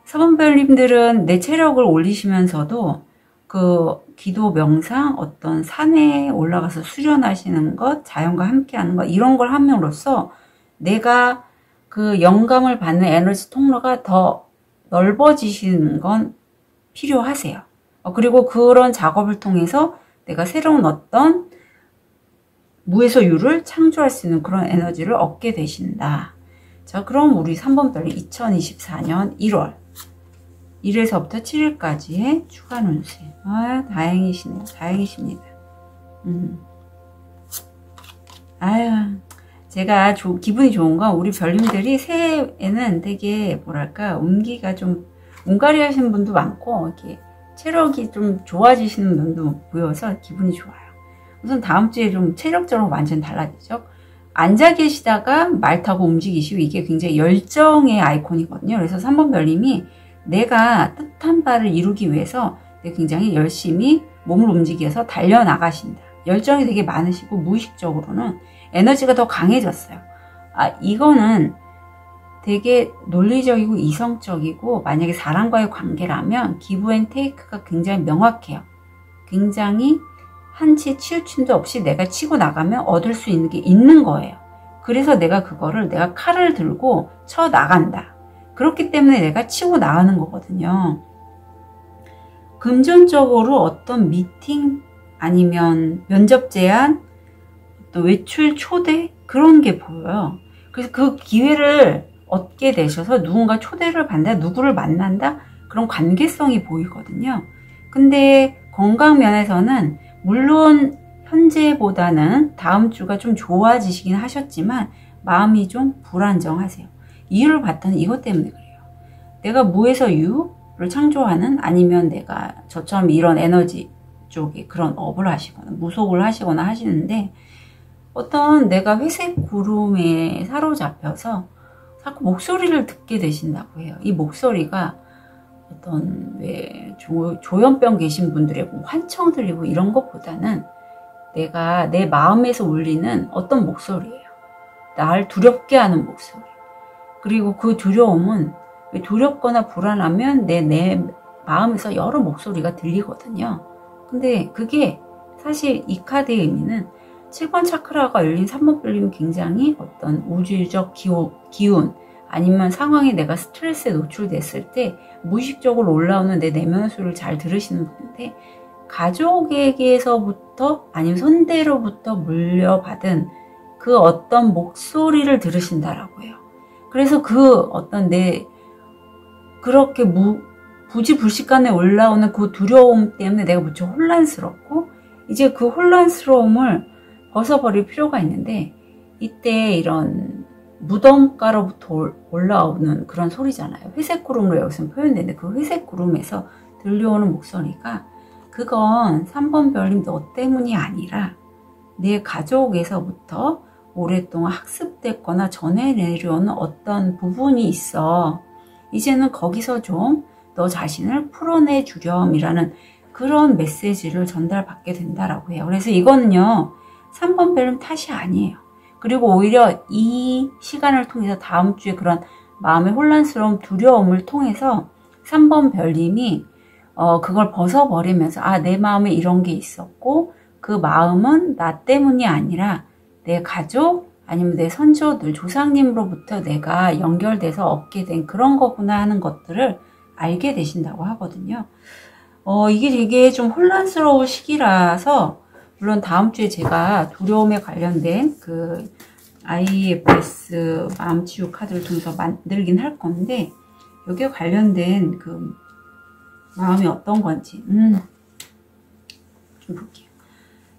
3번 별님들은 내 체력을 올리시면서도 그 기도, 명상, 어떤 산에 올라가서 수련하시는 것, 자연과 함께하는 것, 이런 걸 함으로써 내가 그 영감을 받는 에너지 통로가 더 넓어지시는 건 필요하세요. 그리고 그런 작업을 통해서 내가 새로운 어떤 무에서 유를 창조할 수 있는 그런 에너지를 얻게 되신다. 자, 그럼 우리 3번 별이 2024년 1월 1에서부터 7일까지의 주간 운세. 아, 다행이시네요. 다행이십니다. 아유, 제가 기분이 좋은 건 우리 별님들이 새해에는 되게 뭐랄까 운기가 좀 운가리 하시는 분도 많고 이렇게 체력이 좀 좋아지시는 분도 보여서 기분이 좋아요. 우선 다음 주에 좀 체력적으로 완전 달라지죠. 앉아 계시다가 말 타고 움직이시고 이게 굉장히 열정의 아이콘이거든요. 그래서 3번 별님이 내가 뜻한 바를 이루기 위해서 굉장히 열심히 몸을 움직여서 달려나가신다. 열정이 되게 많으시고 무의식적으로는 에너지가 더 강해졌어요. 아, 이거는 되게 논리적이고 이성적이고 만약에 사람과의 관계라면 기브 앤 테이크가 굉장히 명확해요. 굉장히 한치 치우침도 없이 내가 치고 나가면 얻을 수 있는 게 있는 거예요. 그래서 내가 그거를 내가 칼을 들고 쳐 나간다. 그렇기 때문에 내가 치고 나가는 거거든요. 금전적으로 어떤 미팅 아니면 면접 제안, 또 외출 초대 그런 게 보여요. 그래서 그 기회를 얻게 되셔서 누군가 초대를 받는다, 누구를 만난다 그런 관계성이 보이거든요. 근데 건강 면에서는 물론 현재보다는 다음 주가 좀 좋아지시긴 하셨지만 마음이 좀 불안정하세요. 이유를 봤더니 이것 때문에 그래요. 내가 무에서 유를 창조하는 아니면 내가 저처럼 이런 에너지 쪽에 그런 업을 하시거나 무속을 하시거나 하시는데 어떤 내가 회색 구름에 사로잡혀서 자꾸 목소리를 듣게 되신다고 해요. 이 목소리가 어떤 왜 조현병 계신 분들의 뭐 환청 들리고 이런 것보다는 내가 내 마음에서 울리는 어떤 목소리예요. 날 두렵게 하는 목소리. 그리고 그 두려움은 두렵거나 불안하면 내 마음에서 여러 목소리가 들리거든요. 근데 그게 사실 이 카드의 의미는 7번 차크라가 열린 3번 별님은 굉장히 어떤 우주적 기운 아니면 상황에 내가 스트레스에 노출됐을 때 무의식적으로 올라오는 내 내면의 소리를 잘 들으시는 분인데 가족에게서부터 아니면 손대로부터 물려받은 그 어떤 목소리를 들으신다라고 해요. 그래서 그 어떤 그렇게 부지불식간에 올라오는 그 두려움 때문에 내가 무척 혼란스럽고 이제 그 혼란스러움을 벗어버릴 필요가 있는데 이때 이런 무덤가로부터 올라오는 그런 소리잖아요. 회색 구름으로 여기서 표현되는데 그 회색 구름에서 들려오는 목소리가 그건 3번 별님 너 때문이 아니라 내 가족에서부터 오랫동안 학습됐거나 전해 내려오는 어떤 부분이 있어. 이제는 거기서 좀 너 자신을 풀어내 주렴이라는 그런 메시지를 전달받게 된다라고 해요. 그래서 이거는요 3번 별님 탓이 아니에요. 그리고 오히려 이 시간을 통해서 다음 주에 그런 마음의 혼란스러움, 두려움을 통해서 3번 별님이 그걸 벗어버리면서 내 마음에 이런 게 있었고 그 마음은 나 때문이 아니라 내 가족 아니면 내 선조들, 조상님으로부터 내가 연결돼서 얻게 된 그런 거구나 하는 것들을 알게 되신다고 하거든요. 이게 되게 좀 혼란스러운 시기라서 물론 다음 주에 제가 두려움에 관련된 그 IFS 마음치유 카드를 통해서 만들긴 할 건데 여기에 관련된 그 마음이 어떤 건지 좀 볼게요.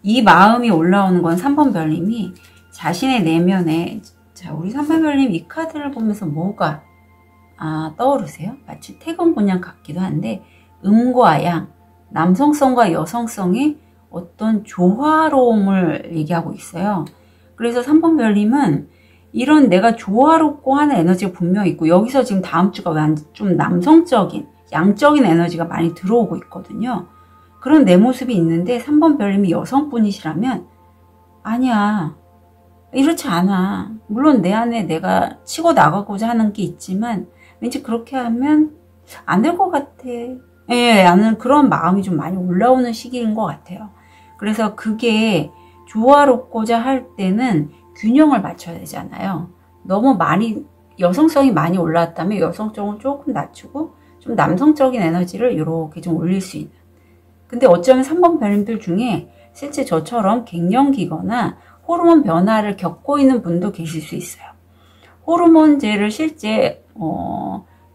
이 마음이 올라오는 건 3번 별님이 자신의 내면에 자 우리 3번 별님 이 카드를 보면서 뭐가 떠오르세요? 마치 태공분양 같기도 한데 음과 양, 남성성과 여성성의 어떤 조화로움을 얘기하고 있어요. 그래서 3번 별님은 이런 내가 조화롭고 하는 에너지가 분명히 있고 여기서 지금 다음 주가 좀 남성적인 양적인 에너지가 많이 들어오고 있거든요. 그런 내 모습이 있는데 3번 별님이 여성분이시라면 아니야 이렇지 않아. 물론 내 안에 내가 치고 나가고자 하는 게 있지만 왠지 그렇게 하면 안 될 것 같아. 나는 그런 마음이 좀 많이 올라오는 시기인 것 같아요. 그래서 그게 조화롭고자 할 때는 균형을 맞춰야 되잖아요. 너무 많이 여성성이 많이 올라왔다면 여성성을 조금 낮추고 좀 남성적인 에너지를 이렇게 좀 올릴 수 있는. 근데 어쩌면 3번 별님들 중에 실제 저처럼 갱년기거나 호르몬 변화를 겪고 있는 분도 계실 수 있어요. 호르몬제를 실제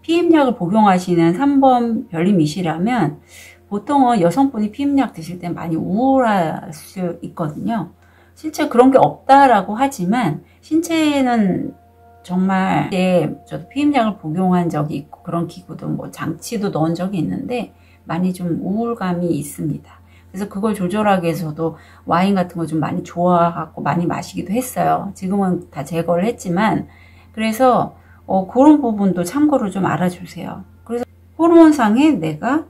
피임약을 복용하시는 3번 별님이시라면 보통은 여성분이 피임약 드실 때 많이 우울할 수 있거든요. 실제 그런 게 없다라고 하지만 신체에는 정말 저도 피임약을 복용한 적이 있고 그런 기구도 뭐 장치도 넣은 적이 있는데 많이 좀 우울감이 있습니다. 그래서 그걸 조절하기 위해서도 와인 같은 거 좀 많이 좋아하고 많이 마시기도 했어요. 지금은 다 제거를 했지만 그래서 그런 부분도 참고로 좀 알아주세요. 그래서 호르몬상에 내가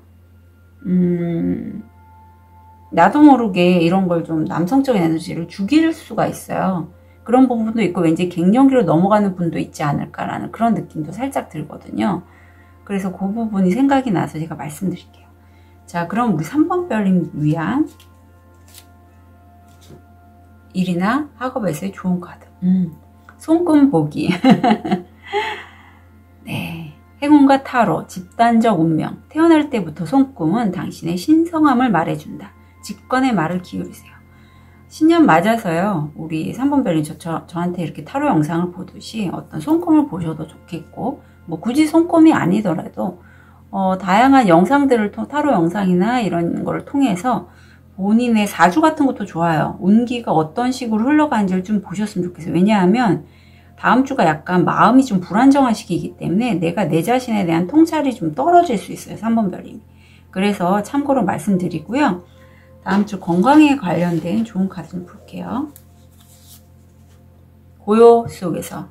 나도 모르게 이런 걸 좀 남성적인 에너지를 죽일 수가 있어요. 그런 부분도 있고 왠지 갱년기로 넘어가는 분도 있지 않을까라는 그런 느낌도 살짝 들거든요. 그래서 그 부분이 생각이 나서 제가 말씀드릴게요. 자, 그럼 우리 3번 별님 위한 일이나 학업에서의 좋은 카드. 손금 보기. 네. 행운과 타로, 집단적 운명. 태어날 때부터 손금은 당신의 신성함을 말해준다. 직관의 말을 기울이세요. 신년 맞아서요. 우리 3번 별님 저한테 이렇게 타로 영상을 보듯이 어떤 손금을 보셔도 좋겠고 뭐 굳이 손금이 아니더라도 다양한 영상들을 타로 영상이나 이런 걸 통해서 본인의 사주 같은 것도 좋아요. 운기가 어떤 식으로 흘러가는지를 좀 보셨으면 좋겠어요. 왜냐하면 다음 주가 약간 마음이 좀 불안정한 시기이기 때문에 내가 내 자신에 대한 통찰이 좀 떨어질 수 있어요. 3번 별님이. 그래서 참고로 말씀드리고요. 다음 주 건강에 관련된 좋은 카드 좀 볼게요. 고요 속에서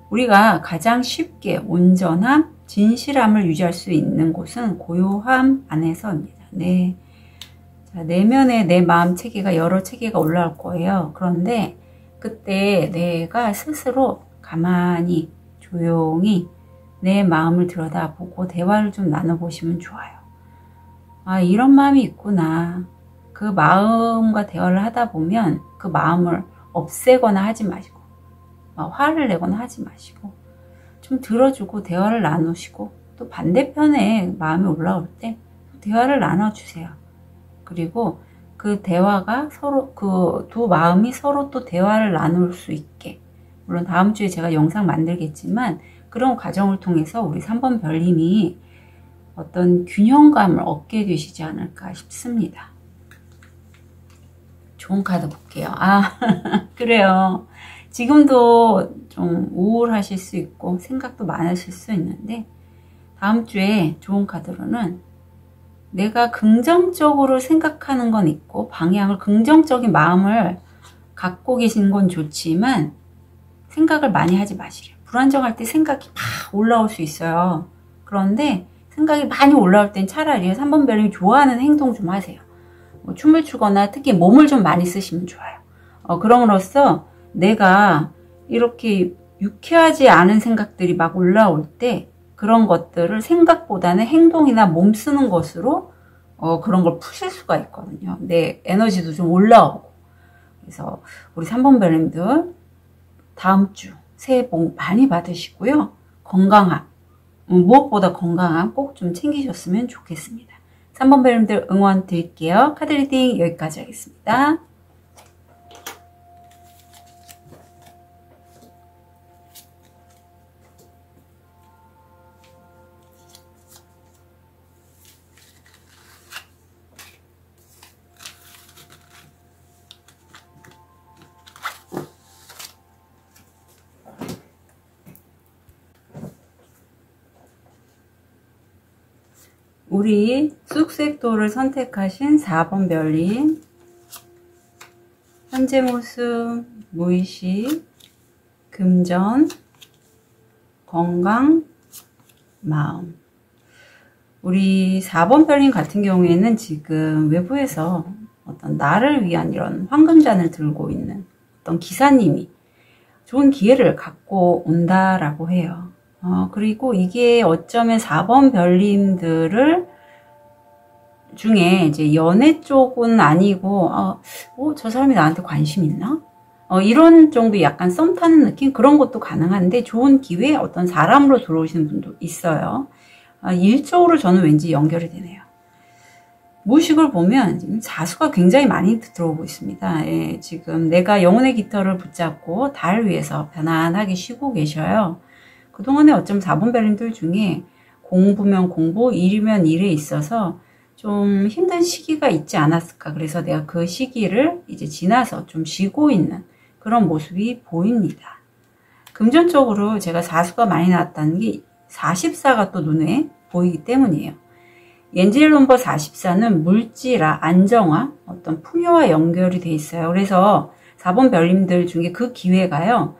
우리가 가장 쉽게 온전함, 진실함을 유지할 수 있는 곳은 고요함 안에서입니다. 네. 자, 내면에 내 마음 체계가 여러 체계가 올라올 거예요. 그런데 그때 내가 스스로 가만히 조용히 내 마음을 들여다보고 대화를 좀 나눠보시면 좋아요. 아, 이런 마음이 있구나. 그 마음과 대화를 하다 보면 그 마음을 없애거나 하지 마시고 화를 내거나 하지 마시고 좀 들어주고 대화를 나누시고 또 반대편에 마음이 올라올 때 대화를 나눠주세요. 그리고 그 대화가 서로 그 두 마음이 서로 또 대화를 나눌 수 있게 물론 다음 주에 제가 영상 만들겠지만 그런 과정을 통해서 우리 3번 별님이 어떤 균형감을 얻게 되시지 않을까 싶습니다. 좋은 카드 볼게요. 아, 그래요. 지금도 좀 우울하실 수 있고 생각도 많으실 수 있는데 다음 주에 좋은 카드로는 내가 긍정적으로 생각하는 건 있고 방향을 긍정적인 마음을 갖고 계신 건 좋지만 생각을 많이 하지 마시래요. 불안정할 때 생각이 막 올라올 수 있어요. 그런데 생각이 많이 올라올 땐 차라리 3번 별님이 좋아하는 행동 좀 하세요. 뭐 춤을 추거나 특히 몸을 좀 많이 쓰시면 좋아요. 그럼으로써 내가 이렇게 유쾌하지 않은 생각들이 막 올라올 때 그런 것들을 생각보다는 행동이나 몸 쓰는 것으로 그런 걸 푸실 수가 있거든요. 내 에너지도 좀 올라오고. 그래서 우리 3번 별님들 다음 주 새해 복 많이 받으시고요. 건강함, 무엇보다 건강함 꼭 좀 챙기셨으면 좋겠습니다. 3번 별님들 응원 드릴게요. 카드 리딩 여기까지 하겠습니다. 우리 쑥색도를 선택하신 4번 별님 현재 모습, 무의식, 금전, 건강, 마음. 우리 4번 별님 같은 경우에는 지금 외부에서 어떤 나를 위한 이런 황금잔을 들고 있는 어떤 기사님이 좋은 기회를 갖고 온다라고 해요. 그리고 이게 어쩌면 4번 별님들을 중에 이제 연애 쪽은 아니고, 저 사람이 나한테 관심 있나? 이런 정도 약간 썸 타는 느낌? 그런 것도 가능한데 좋은 기회에 어떤 사람으로 들어오시는 분도 있어요. 일적으로 저는 왠지 연결이 되네요. 무의식을 보면 지금 자수가 굉장히 많이 들어오고 있습니다. 예, 지금 내가 영혼의 깃털을 붙잡고 달 위에서 편안하게 쉬고 계셔요. 그동안에 어쩜 4번 별님들 중에 공부면 공부, 일이면 일에 있어서 좀 힘든 시기가 있지 않았을까. 그래서 내가 그 시기를 이제 지나서 좀 쉬고 있는 그런 모습이 보입니다. 금전적으로 제가 4수가 많이 나왔다는 게 44가 또 눈에 보이기 때문이에요. 엔젤 넘버 44는 물질화, 안정화, 어떤 풍요와 연결이 돼 있어요. 그래서 4번 별님들 중에 그 기회가요,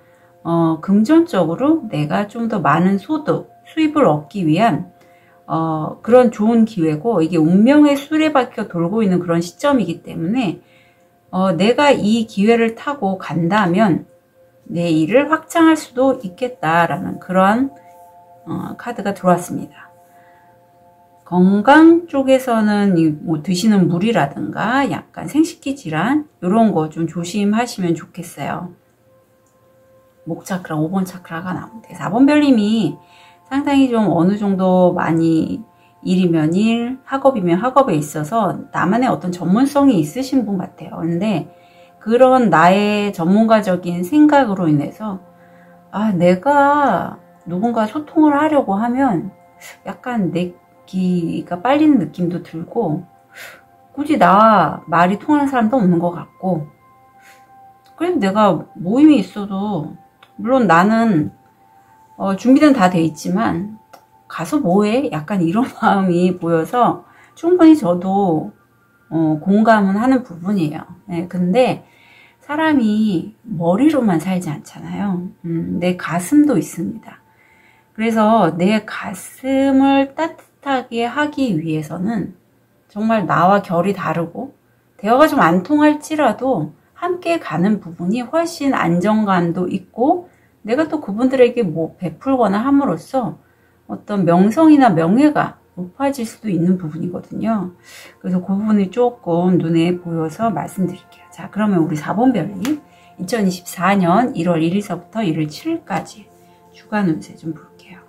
금전적으로 내가 좀 더 많은 소득, 수입을 얻기 위한 그런 좋은 기회고, 이게 운명의 수레바퀴가 돌고 있는 그런 시점이기 때문에 내가 이 기회를 타고 간다면 내 일을 확장할 수도 있겠다라는 그런 카드가 들어왔습니다. 건강 쪽에서는 뭐 드시는 물이라든가 약간 생식기 질환 이런 거 좀 조심하시면 좋겠어요. 목 차크라, 5번 차크라가 나오는데 4번 별님이 상당히 좀 어느 정도 많이 일이면 일, 학업이면 학업에 있어서 나만의 어떤 전문성이 있으신 분 같아요. 근데 그런 나의 전문가적인 생각으로 인해서 내가 누군가 소통을 하려고 하면 약간 내 기가 빨리는 느낌도 들고 굳이 나와 말이 통하는 사람도 없는 것 같고, 그래도 내가 모임이 있어도 물론 나는 준비는 다 돼 있지만 가서 뭐해? 약간 이런 마음이 보여서 충분히 저도 공감은 하는 부분이에요. 네, 근데 사람이 머리로만 살지 않잖아요. 내 가슴도 있습니다. 그래서 내 가슴을 따뜻하게 하기 위해서는 정말 나와 결이 다르고 대화가 좀 안 통할지라도 함께 가는 부분이 훨씬 안정감도 있고, 내가 또 그분들에게 뭐 베풀거나 함으로써 어떤 명성이나 명예가 높아질 수도 있는 부분이거든요. 그래서 그 부분이 조금 눈에 보여서 말씀드릴게요. 자, 그러면 우리 4번 별님 2024년 1월 1일서부터 1월 7일까지 주간 운세 좀 볼게요.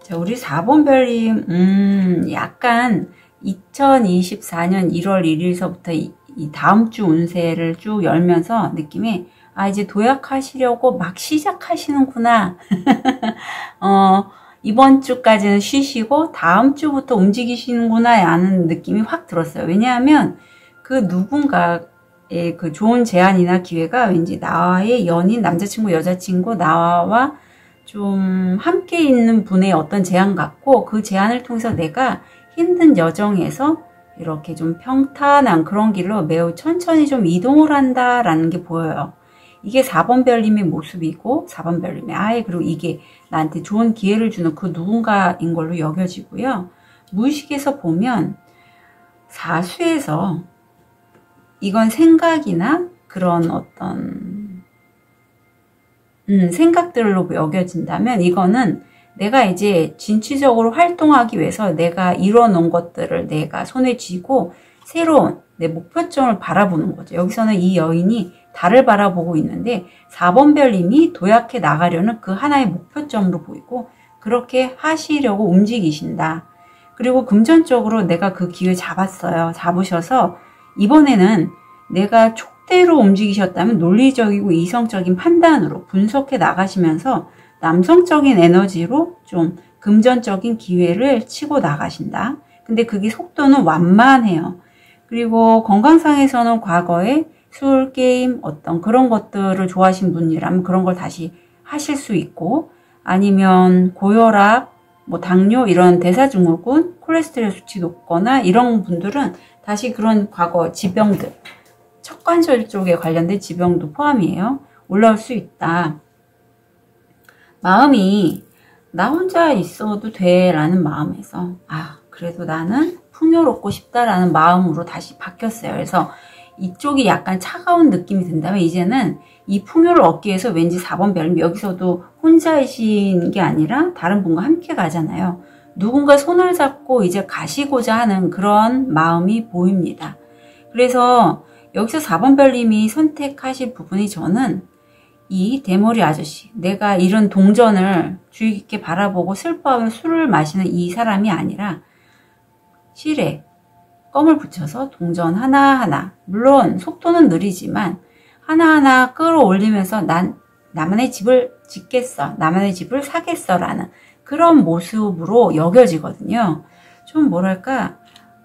자, 우리 4번 별님 약간 2024년 1월 1일서부터 이 다음 주 운세를 쭉 열면서 느낌이 이제 도약하시려고 막 시작하시는구나. 이번 주까지는 쉬시고 다음 주부터 움직이시는구나 라는 느낌이 확 들었어요. 왜냐하면 그 누군가의 그 좋은 제안이나 기회가 왠지 나의 연인, 남자친구, 여자친구, 나와 좀 함께 있는 분의 어떤 제안 같고, 그 제안을 통해서 내가 힘든 여정에서 이렇게 좀 평탄한 그런 길로 매우 천천히 좀 이동을 한다라는 게 보여요. 이게 4번 별님의 모습이고 4번 별님의 그리고 이게 나한테 좋은 기회를 주는 그 누군가인 걸로 여겨지고요. 무의식에서 보면 사수에서 이건 생각이나 그런 어떤 생각들로 여겨진다면 이거는 내가 이제 진취적으로 활동하기 위해서 내가 이뤄놓은 것들을 내가 손에 쥐고 새로운 내 목표점을 바라보는 거죠. 여기서는 이 여인이 달을 바라보고 있는데 4번 별님이 도약해 나가려는 그 하나의 목표점으로 보이고 그렇게 하시려고 움직이신다. 그리고 금전적으로 내가 그 기회 잡았어요. 잡으셔서 이번에는 내가 촉대로 움직이셨다면 논리적이고 이성적인 판단으로 분석해 나가시면서 남성적인 에너지로 좀 금전적인 기회를 치고 나가신다. 근데 그게 속도는 완만해요. 그리고 건강상에서는 과거에 술, 게임, 어떤 그런 것들을 좋아하신 분이라면 그런 걸 다시 하실 수 있고, 아니면 고혈압, 뭐 당뇨 이런 대사증후군, 콜레스테롤 수치 높거나 이런 분들은 다시 그런 과거 질병들, 척관절 쪽에 관련된 질병도 포함이에요. 올라올 수 있다. 마음이 나 혼자 있어도 돼 라는 마음에서 그래도 나는 풍요롭고 싶다라는 마음으로 다시 바뀌었어요. 그래서 이쪽이 약간 차가운 느낌이 든다면 이제는 이 풍요를 얻기 위해서 왠지 4번 별님 여기서도 혼자이신 게 아니라 다른 분과 함께 가잖아요. 누군가 손을 잡고 이제 가시고자 하는 그런 마음이 보입니다. 그래서 여기서 4번 별님이 선택하실 부분이 저는 이 대머리 아저씨, 내가 이런 동전을 주의 깊게 바라보고 슬퍼하며 술을 마시는 이 사람이 아니라 실에 껌을 붙여서 동전 하나하나, 물론 속도는 느리지만 하나하나 끌어올리면서 난 나만의 집을 짓겠어, 나만의 집을 사겠어 라는 그런 모습으로 여겨지거든요. 좀 뭐랄까,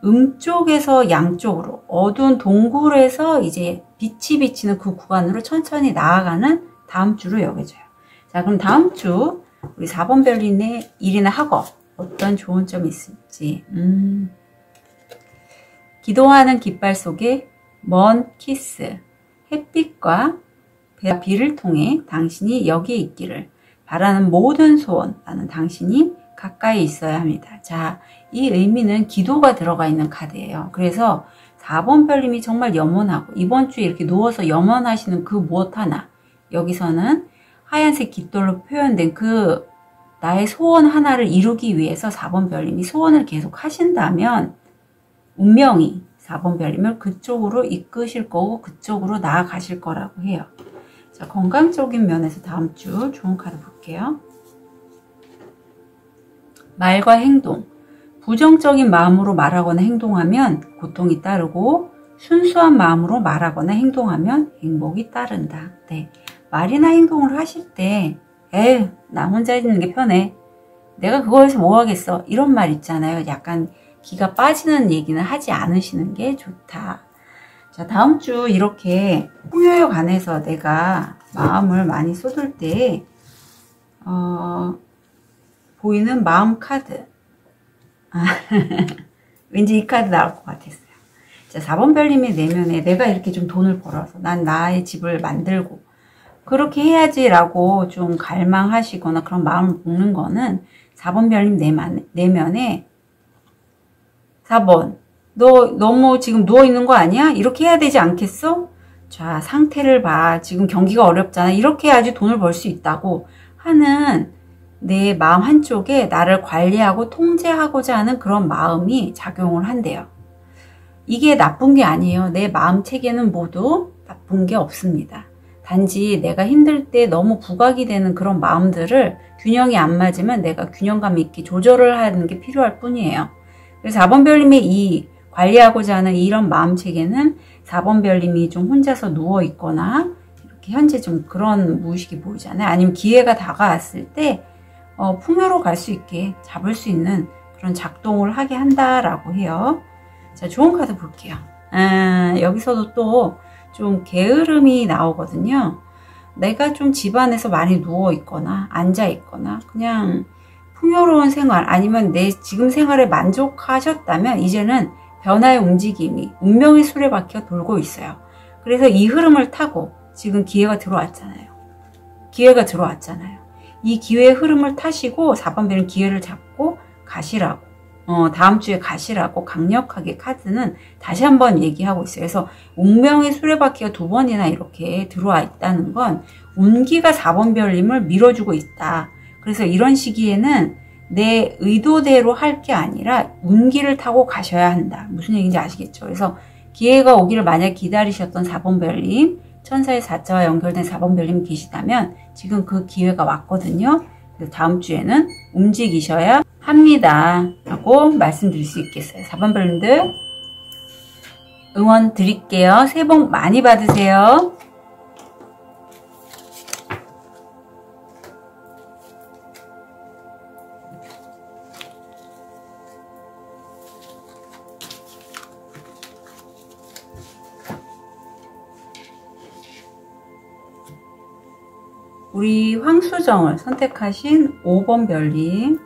음쪽에서 양쪽으로, 어두운 동굴에서 이제 빛이 비치는 그 구간으로 천천히 나아가는 다음 주로 여겨져요. 자, 그럼 다음 주 우리 4번 별님의 일이나 학업 어떤 좋은 점이 있을지. 기도하는 깃발 속에 먼 키스, 햇빛과 비를 통해 당신이 여기에 있기를 바라는 모든 소원, 나는 당신이 가까이 있어야 합니다. 자, 이 의미는 기도가 들어가 있는 카드예요. 그래서 4번 별님이 정말 염원하고 이번 주에 이렇게 누워서 염원하시는 그 무엇 하나, 여기서는 하얀색 깃돌로 표현된 그 나의 소원 하나를 이루기 위해서 4번 별님이 소원을 계속 하신다면 운명이 4번 별님을 그쪽으로 이끄실 거고 그쪽으로 나아가실 거라고 해요. 자, 건강적인 면에서 다음 주 좋은 카드 볼게요. 말과 행동. 부정적인 마음으로 말하거나 행동하면 고통이 따르고 순수한 마음으로 말하거나 행동하면 행복이 따른다. 네. 말이나 행동을 하실 때 에휴, 나 혼자 있는 게 편해. 내가 그거에서 뭐 하겠어. 이런 말 있잖아요. 약간 기가 빠지는 얘기는 하지 않으시는 게 좋다. 자, 다음 주 이렇게 풍요에 관해서 내가 마음을 많이 쏟을 때 보이는 마음 카드. 왠지 이 카드 나올 것 같았어요. 자, 4번 별님의 내면에 내가 이렇게 좀 돈을 벌어서 난 나의 집을 만들고 그렇게 해야지 라고 좀 갈망하시거나 그런 마음을 먹는 거는 4번 별님 내면에 4번 너 너무 지금 누워있는 거 아니야? 이렇게 해야 되지 않겠어? 자, 상태를 봐. 지금 경기가 어렵잖아. 이렇게 해야지 돈을 벌 수 있다고 하는 내 마음 한쪽에 나를 관리하고 통제하고자 하는 그런 마음이 작용을 한대요. 이게 나쁜 게 아니에요. 내 마음 체계는 모두 나쁜 게 없습니다. 단지 내가 힘들 때 너무 부각이 되는 그런 마음들을 균형이 안 맞으면 내가 균형감 있게 조절을 하는 게 필요할 뿐이에요. 그래서 4번 별님의 이 관리하고자 하는 이런 마음 체계는 4번 별님이 좀 혼자서 누워 있거나 이렇게 현재 좀 그런 무의식이 보이잖아요. 아니면 기회가 다가왔을 때 풍요로 갈 수 있게 잡을 수 있는 그런 작동을 하게 한다라고 해요. 자, 좋은 카드 볼게요. 여기서도 또 좀 게으름이 나오거든요. 내가 좀 집안에서 많이 누워 있거나 앉아 있거나 그냥 풍요로운 생활 아니면 내 지금 생활에 만족하셨다면 이제는 변화의 움직임이 운명의 수레바퀴가 돌고 있어요. 그래서 이 흐름을 타고 지금 기회가 들어왔잖아요. 기회가 들어왔잖아요. 이 기회의 흐름을 타시고 4번 별은 기회를 잡고 가시라고 다음 주에 가시라고 강력하게 카드는 다시 한번 얘기하고 있어요. 그래서 운명의 수레바퀴가 2번이나 이렇게 들어와 있다는 건 운기가 4번 별님을 밀어주고 있다. 그래서 이런 시기에는 내 의도대로 할 게 아니라 운기를 타고 가셔야 한다. 무슨 얘기인지 아시겠죠? 그래서 기회가 오기를 만약 기다리셨던 4번 별님, 천사의 4자와 연결된 4번 별님이 계시다면 지금 그 기회가 왔거든요. 그래서 다음 주에는 움직이셔야 합니다. 라고 말씀드릴 수 있겠어요. 4번 별님들 응원 드릴게요. 새해 복 많이 받으세요. 우리 황수정을 선택하신 5번 별님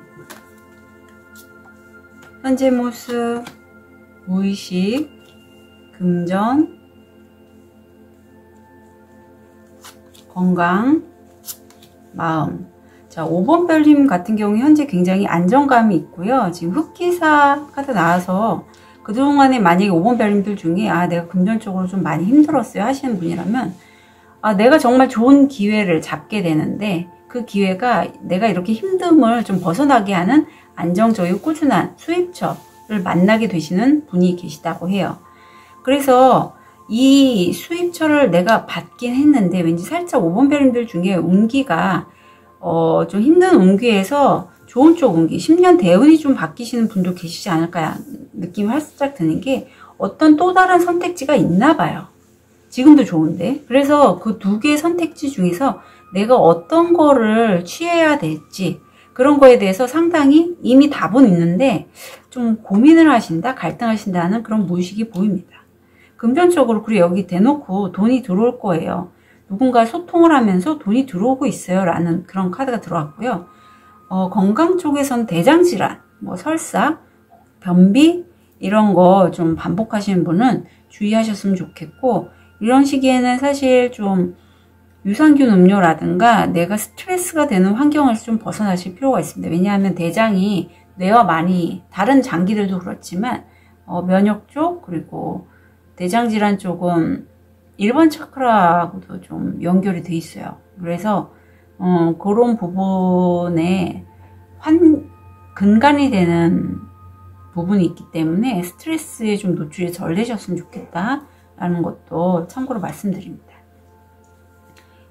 현재 모습, 무의식, 금전, 건강, 마음. 자, 5번 별님 같은 경우 현재 굉장히 안정감이 있고요. 지금 흑기사 카드 나와서 그동안에 만약에 5번 별님들 중에 내가 금전적으로 좀 많이 힘들었어요 하시는 분이라면 내가 정말 좋은 기회를 잡게 되는데 그 기회가 내가 이렇게 힘듦을 좀 벗어나게 하는 안정적이고 꾸준한 수입처를 만나게 되시는 분이 계시다고 해요. 그래서 이 수입처를 내가 받긴 했는데 왠지 살짝 5번 별님들 중에 운기가 좀 힘든 운기에서 좋은 쪽 운기, 10년 대운이 좀 바뀌시는 분도 계시지 않을까요? 느낌이 활짝 드는 게 어떤 또 다른 선택지가 있나 봐요. 지금도 좋은데. 그래서 그 두 개의 선택지 중에서 내가 어떤 거를 취해야 될지 그런 거에 대해서 상당히 이미 답은 있는데 좀 고민을 하신다, 갈등하신다는 그런 무의식이 보입니다. 금전적으로 그리고 여기 대놓고 돈이 들어올 거예요. 누군가 소통을 하면서 돈이 들어오고 있어요 라는 그런 카드가 들어왔고요. 건강 쪽에선 대장질환, 뭐 설사, 변비 이런 거 좀 반복하시는 분은 주의하셨으면 좋겠고, 이런 시기에는 사실 좀 유산균 음료라든가 내가 스트레스가 되는 환경에서 좀 벗어나실 필요가 있습니다. 왜냐하면 대장이 뇌와 많이, 다른 장기들도 그렇지만 면역 쪽 그리고 대장 질환 쪽은 1번 차크라하고도 좀 연결이 돼 있어요. 그래서 그런 부분에 근간이 되는 부분이 있기 때문에 스트레스에 좀 노출이 덜 되셨으면 좋겠다라는 것도 참고로 말씀드립니다.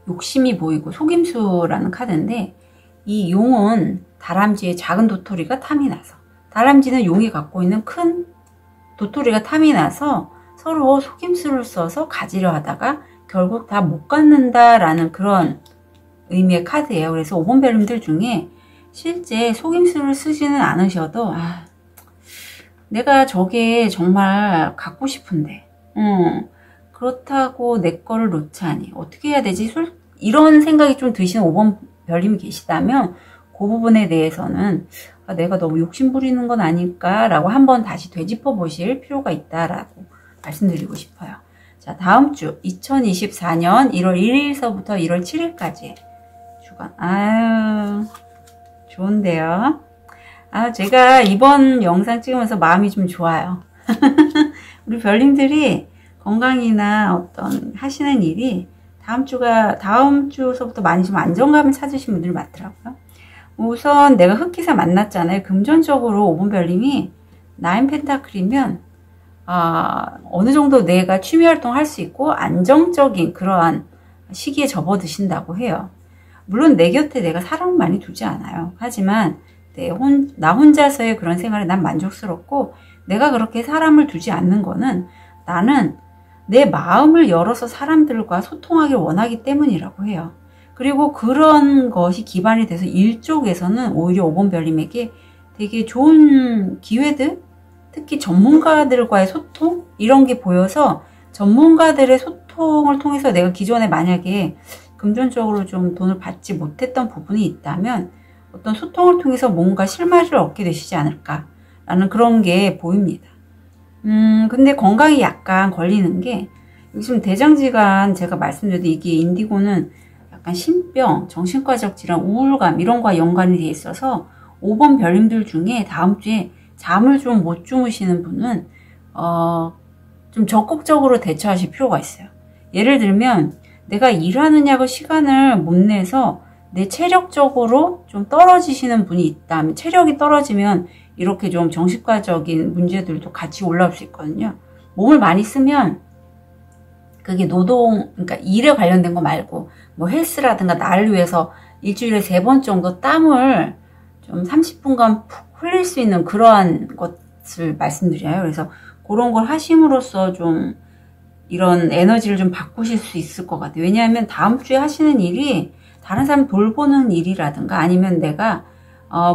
욕심이 보이고 속임수라는 카드인데, 이 용은 다람쥐의 작은 도토리가 탐이 나서, 다람쥐는 용이 갖고 있는 큰 도토리가 탐이 나서 서로 속임수를 써서 가지려 하다가 결국 다 못 갖는다라는 그런 의미의 카드예요. 그래서 5번 별님들 중에 실제 속임수를 쓰지는 않으셔도 내가 저게 정말 갖고 싶은데 그렇다고 내 거를 놓자니 어떻게 해야 되지? 이런 생각이 좀 드시는 5번 별님이 계시다면 그 부분에 대해서는 내가 너무 욕심 부리는 건 아닐까 라고 한번 다시 되짚어 보실 필요가 있다라고 말씀드리고 싶어요. 자, 다음 주 2024년 1월 1일서부터 1월 7일까지 주간. 아유, 좋은데요. 제가 이번 영상 찍으면서 마음이 좀 좋아요. 우리 별님들이 건강이나 어떤 하시는 일이 다음 주서부터 많이 좀 안정감을 찾으신 분들이 많더라고요. 우선 내가 흑기사 만났잖아요. 금전적으로 5번 별님이 9 펜타클이면 어느 정도 내가 취미 활동을 할 수 있고 안정적인 그러한 시기에 접어드신다고 해요. 물론 내 곁에 내가 사람을 많이 두지 않아요. 하지만 나 혼자서의 그런 생활에 난 만족스럽고, 내가 그렇게 사람을 두지 않는 거는 나는 내 마음을 열어서 사람들과 소통하길 원하기 때문이라고 해요. 그리고 그런 것이 기반이 돼서 일 쪽에서는 오히려 5번 별님에게 되게 좋은 기회들, 특히 전문가들과의 소통 이런 게 보여서 전문가들의 소통을 통해서 내가 기존에 만약에 금전적으로 좀 돈을 받지 못했던 부분이 있다면 어떤 소통을 통해서 뭔가 실마리를 얻게 되시지 않을까라는 그런 게 보입니다. 근데 건강이 약간 걸리는 게, 요즘 대장질환 제가 말씀드려도 이게 인디고는 약간 신병, 정신과적 질환, 우울감 이런 거와 연관이 돼 있어서 5번 별님들 중에 다음 주에 잠을 좀 못 주무시는 분은 좀 적극적으로 대처하실 필요가 있어요. 예를 들면 내가 일하느냐고 시간을 못 내서 내 체력적으로 좀 떨어지시는 분이 있다면, 체력이 떨어지면 이렇게 좀 정신과적인 문제들도 같이 올라올 수 있거든요. 몸을 많이 쓰면 그게 그러니까 일에 관련된 거 말고 뭐 헬스라든가 나를 위해서 일주일에 3번 정도 땀을 좀 30분간 푹 흘릴 수 있는 그러한 것을 말씀드려요. 그래서 그런 걸 하심으로써 좀 이런 에너지를 좀 바꾸실 수 있을 것 같아요. 왜냐하면 다음 주에 하시는 일이 다른 사람 돌보는 일이라든가 아니면 내가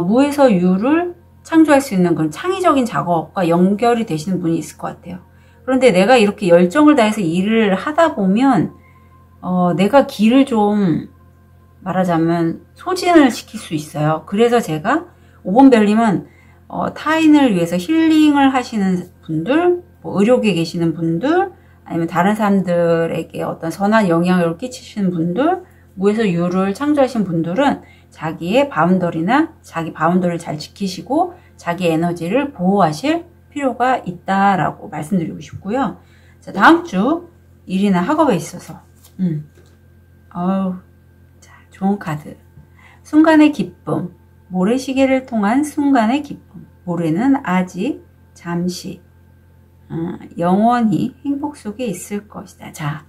무에서 유를 창조할 수 있는 그런 창의적인 작업과 연결이 되시는 분이 있을 것 같아요. 그런데 내가 이렇게 열정을 다해서 일을 하다 보면 내가 길을 좀 말하자면 소진을 시킬 수 있어요. 그래서 제가 5번 별님은 타인을 위해서 힐링을 하시는 분들, 뭐 의료계에 계시는 분들, 아니면 다른 사람들에게 어떤 선한 영향을 끼치시는 분들, 무에서 유를 창조하신 분들은 자기의 바운더리나 자기 바운더리를 잘 지키시고 자기 에너지를 보호하실 필요가 있다라고 말씀드리고 싶고요. 자, 다음 주 일이나 학업에 있어서 자, 좋은 카드. 순간의 기쁨. 모래시계를 통한 순간의 기쁨. 모래는 아직, 잠시, 영원히 행복 속에 있을 것이다. 자,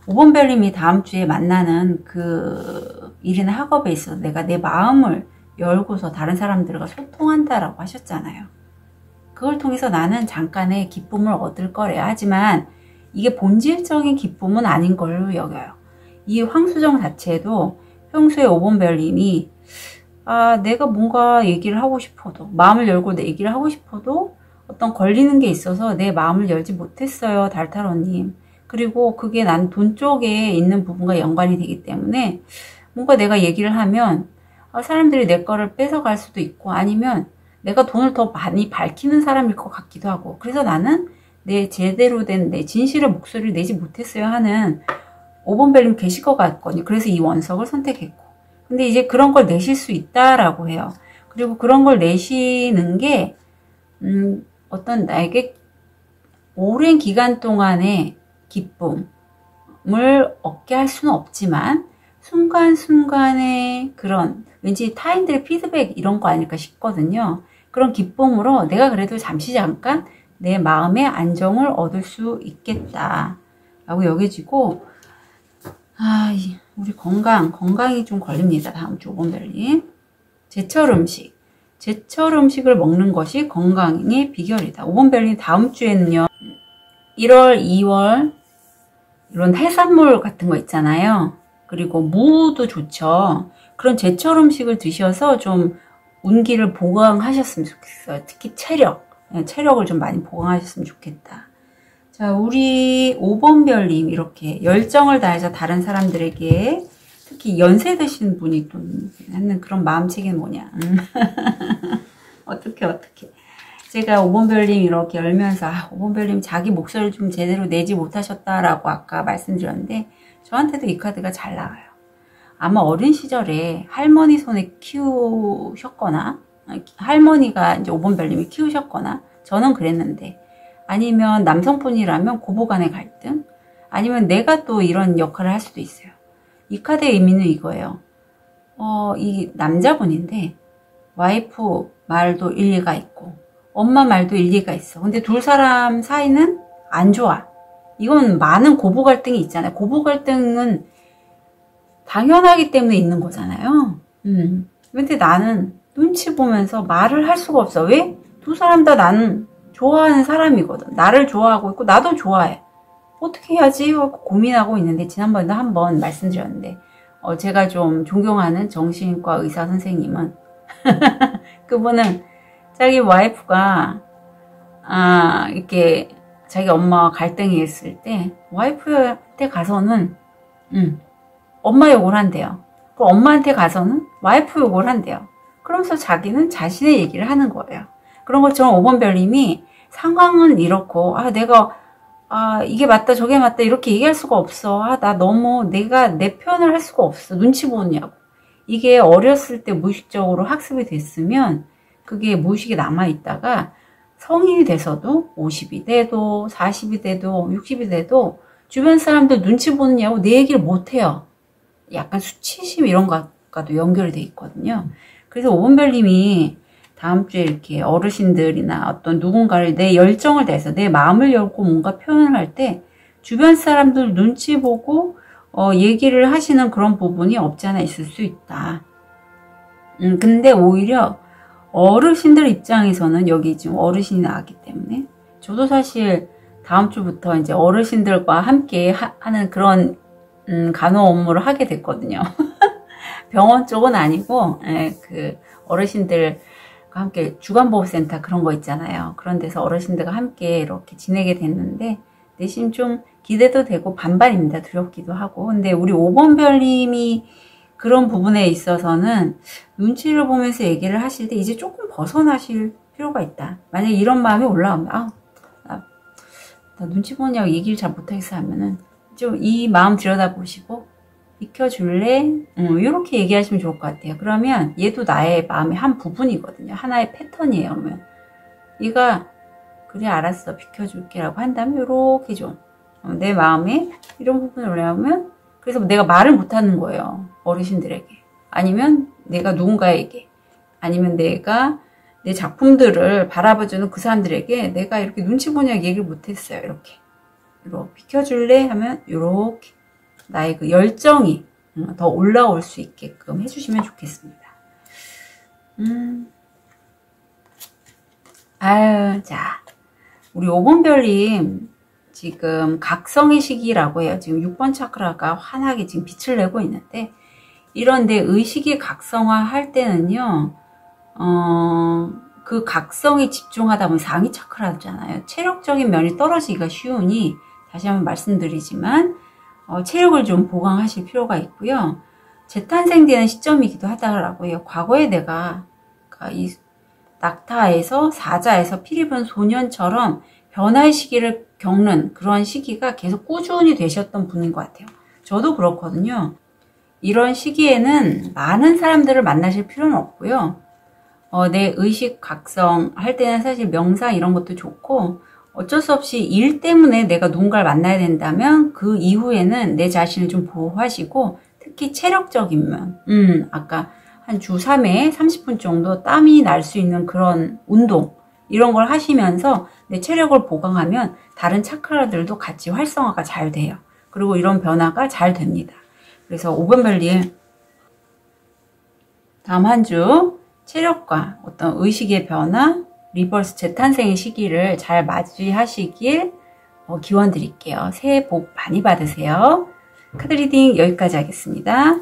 5번 별님이 다음 주에 만나는 그 일이나 학업에 있어서 내가 내 마음을 열고서 다른 사람들과 소통한다라고 하셨잖아요. 그걸 통해서 나는 잠깐의 기쁨을 얻을 거래요. 하지만 이게 본질적인 기쁨은 아닌 걸로 여겨요. 이 황수정 자체도 평소에 5번 별님이 내가 뭔가 얘기를 하고 싶어도, 마음을 열고 내 얘기를 하고 싶어도 어떤 걸리는 게 있어서 내 마음을 열지 못했어요, 달타로님. 그리고 그게 난 돈 쪽에 있는 부분과 연관이 되기 때문에 뭔가 내가 얘기를 하면 사람들이 내 거를 뺏어갈 수도 있고, 아니면 내가 돈을 더 많이 밝히는 사람일 것 같기도 하고, 그래서 나는 내 제대로 된 내 진실의 목소리를 내지 못했어요 하는 5번 별님 계실 것 같거든요. 그래서 이 원석을 선택했고, 근데 이제 그런 걸 내실 수 있다라고 해요. 그리고 그런 걸 내시는 게 어떤 나에게 오랜 기간 동안의 기쁨을 얻게 할 수는 없지만 순간순간의 그런 왠지 타인들의 피드백 이런 거 아닐까 싶거든요. 그런 기쁨으로 내가 그래도 잠깐 내 마음의 안정을 얻을 수 있겠다 라고 여겨지고, 우리 건강이 좀 걸립니다. 다음 주 5번 별님. 제철 음식을 먹는 것이 건강의 비결이다. 5번 별님 다음 주에는요, 1월, 2월 이런 해산물 같은 거 있잖아요. 그리고 무도 좋죠. 그런 제철 음식을 드셔서 좀 운기를 보강하셨으면 좋겠어요. 특히 체력을 좀 많이 보강하셨으면 좋겠다. 자, 우리 5번 별님 이렇게 열정을 다해서 다른 사람들에게, 특히 연세 드신 분이 또 하는 그런 마음책이 뭐냐. 어떻게. 제가 5번 별님 이렇게 열면서 5번 별님 자기 목소리를 좀 제대로 내지 못하셨다라고 아까 말씀드렸는데, 저한테도 이 카드가 잘 나와요. 아마 어린 시절에 할머니 손에 키우셨거나, 할머니가 이제 5번 별님이 키우셨거나, 저는 그랬는데, 아니면 남성분이라면 고부간의 갈등, 아니면 내가 또 이런 역할을 할 수도 있어요. 이 카드의 의미는 이거예요. 이 남자분인데 와이프 말도 일리가 있고 엄마 말도 일리가 있어. 근데 둘 사람 사이는 안 좋아. 이건 많은 고부 갈등이 있잖아요. 고부 갈등은 당연하기 때문에 있는 거잖아요. 근데 나는 눈치 보면서 말을 할 수가 없어. 왜? 두 사람 다 나는 좋아하는 사람이거든. 나를 좋아하고 있고 나도 좋아해. 어떻게 해야지? 하고 고민하고 있는데, 지난번에도 한번 말씀드렸는데, 제가 좀 존경하는 정신과 의사 선생님은 그분은 자기 와이프가 이렇게 자기 엄마와 갈등이 있을 때 와이프한테 가서는 엄마 욕을 한대요. 그럼 엄마한테 가서는 와이프 욕을 한대요. 그러면서 자기는 자신의 얘기를 하는 거예요. 그런 것처럼 5번 별님이 상황은 이렇고 내가 이게 맞다 저게 맞다 이렇게 얘기할 수가 없어. 나 너무 내가 내 표현을 할 수가 없어. 눈치 보느냐고. 이게 어렸을 때 무의식적으로 학습이 됐으면 그게 무의식에 남아있다가 성인이 돼서도 50이 돼도 40이 돼도 60이 돼도 주변 사람들 눈치 보느냐고 내 얘기를 못해요. 약간 수치심 이런 것과도 연결이 돼 있거든요. 그래서 5번 별님이 다음 주에 이렇게 어르신들이나 어떤 누군가를 내 열정을 다해서 내 마음을 열고 뭔가 표현을 할 때 주변 사람들 눈치 보고 얘기를 하시는 그런 부분이 없지 않아 있을 수 있다. 근데 오히려 어르신들 입장에서는 여기 지금 어르신이 나왔기 때문에 저도 사실 다음 주부터 이제 어르신들과 함께 하는 그런 간호 업무를 하게 됐거든요. 병원 쪽은 아니고 그 어르신들 함께 주간보호센터 그런 거 있잖아요. 그런 데서 어르신들과 함께 이렇게 지내게 됐는데 내심 좀 기대도 되고 반반입니다. 두렵기도 하고. 근데 우리 5번 별님이 그런 부분에 있어서는 눈치를 보면서 얘기를 하실 때 이제 조금 벗어나실 필요가 있다. 만약에 이런 마음이 올라오면 나 눈치 보냐고 얘기를 잘 못하겠어 하면은 좀 이 마음 들여다보시고 비켜줄래? 이렇게 얘기하시면 좋을 것 같아요. 그러면 얘도 나의 마음의 한 부분이거든요. 하나의 패턴이에요. 그러면 얘가 그래 알았어 비켜줄게 라고 한다면 이렇게 좀 내 마음에 이런 부분을 올라오면, 그래서 내가 말을 못하는 거예요. 어르신들에게, 아니면 내가 누군가에게, 아니면 내가 내 작품들을 바라봐주는 그 사람들에게 내가 이렇게 눈치 보냐 얘기를 못했어요. 이렇게 비켜줄래? 하면 이렇게 나의 그 열정이 더 올라올 수 있게끔 해주시면 좋겠습니다. 아유, 자, 우리 5번 별님 지금 각성의 시기라고 해요. 지금 6번 차크라가 환하게 지금 빛을 내고 있는데, 이런데 의식이 각성화 할 때는요, 그 각성에 집중하다 보면 상위 차크라잖아요. 체력적인 면이 떨어지기가 쉬우니, 다시 한번 말씀드리지만, 체력을 좀 보강하실 필요가 있고요. 재탄생되는 시점이기도 하다라고 해요. 과거에 내가 이 낙타에서 사자에서 피리 분 소년처럼 변화의 시기를 겪는 그런 시기가 계속 꾸준히 되셨던 분인 것 같아요. 저도 그렇거든요. 이런 시기에는 많은 사람들을 만나실 필요는 없고요. 내 의식 각성 할 때는 사실 명상 이런 것도 좋고, 어쩔 수 없이 일 때문에 내가 누군가를 만나야 된다면 그 이후에는 내 자신을 좀 보호하시고, 특히 체력적인 면, 아까 한 주 3회 30분 정도 땀이 날 수 있는 그런 운동, 이런 걸 하시면서 내 체력을 보강하면 다른 차크라들도 같이 활성화가 잘 돼요. 그리고 이런 변화가 잘 됩니다. 그래서 5번 별님, 다음 한 주 체력과 어떤 의식의 변화, 리버스 재탄생의 시기를 잘 맞이하시길 기원 드릴게요. 새해 복 많이 받으세요. 카드 리딩 여기까지 하겠습니다.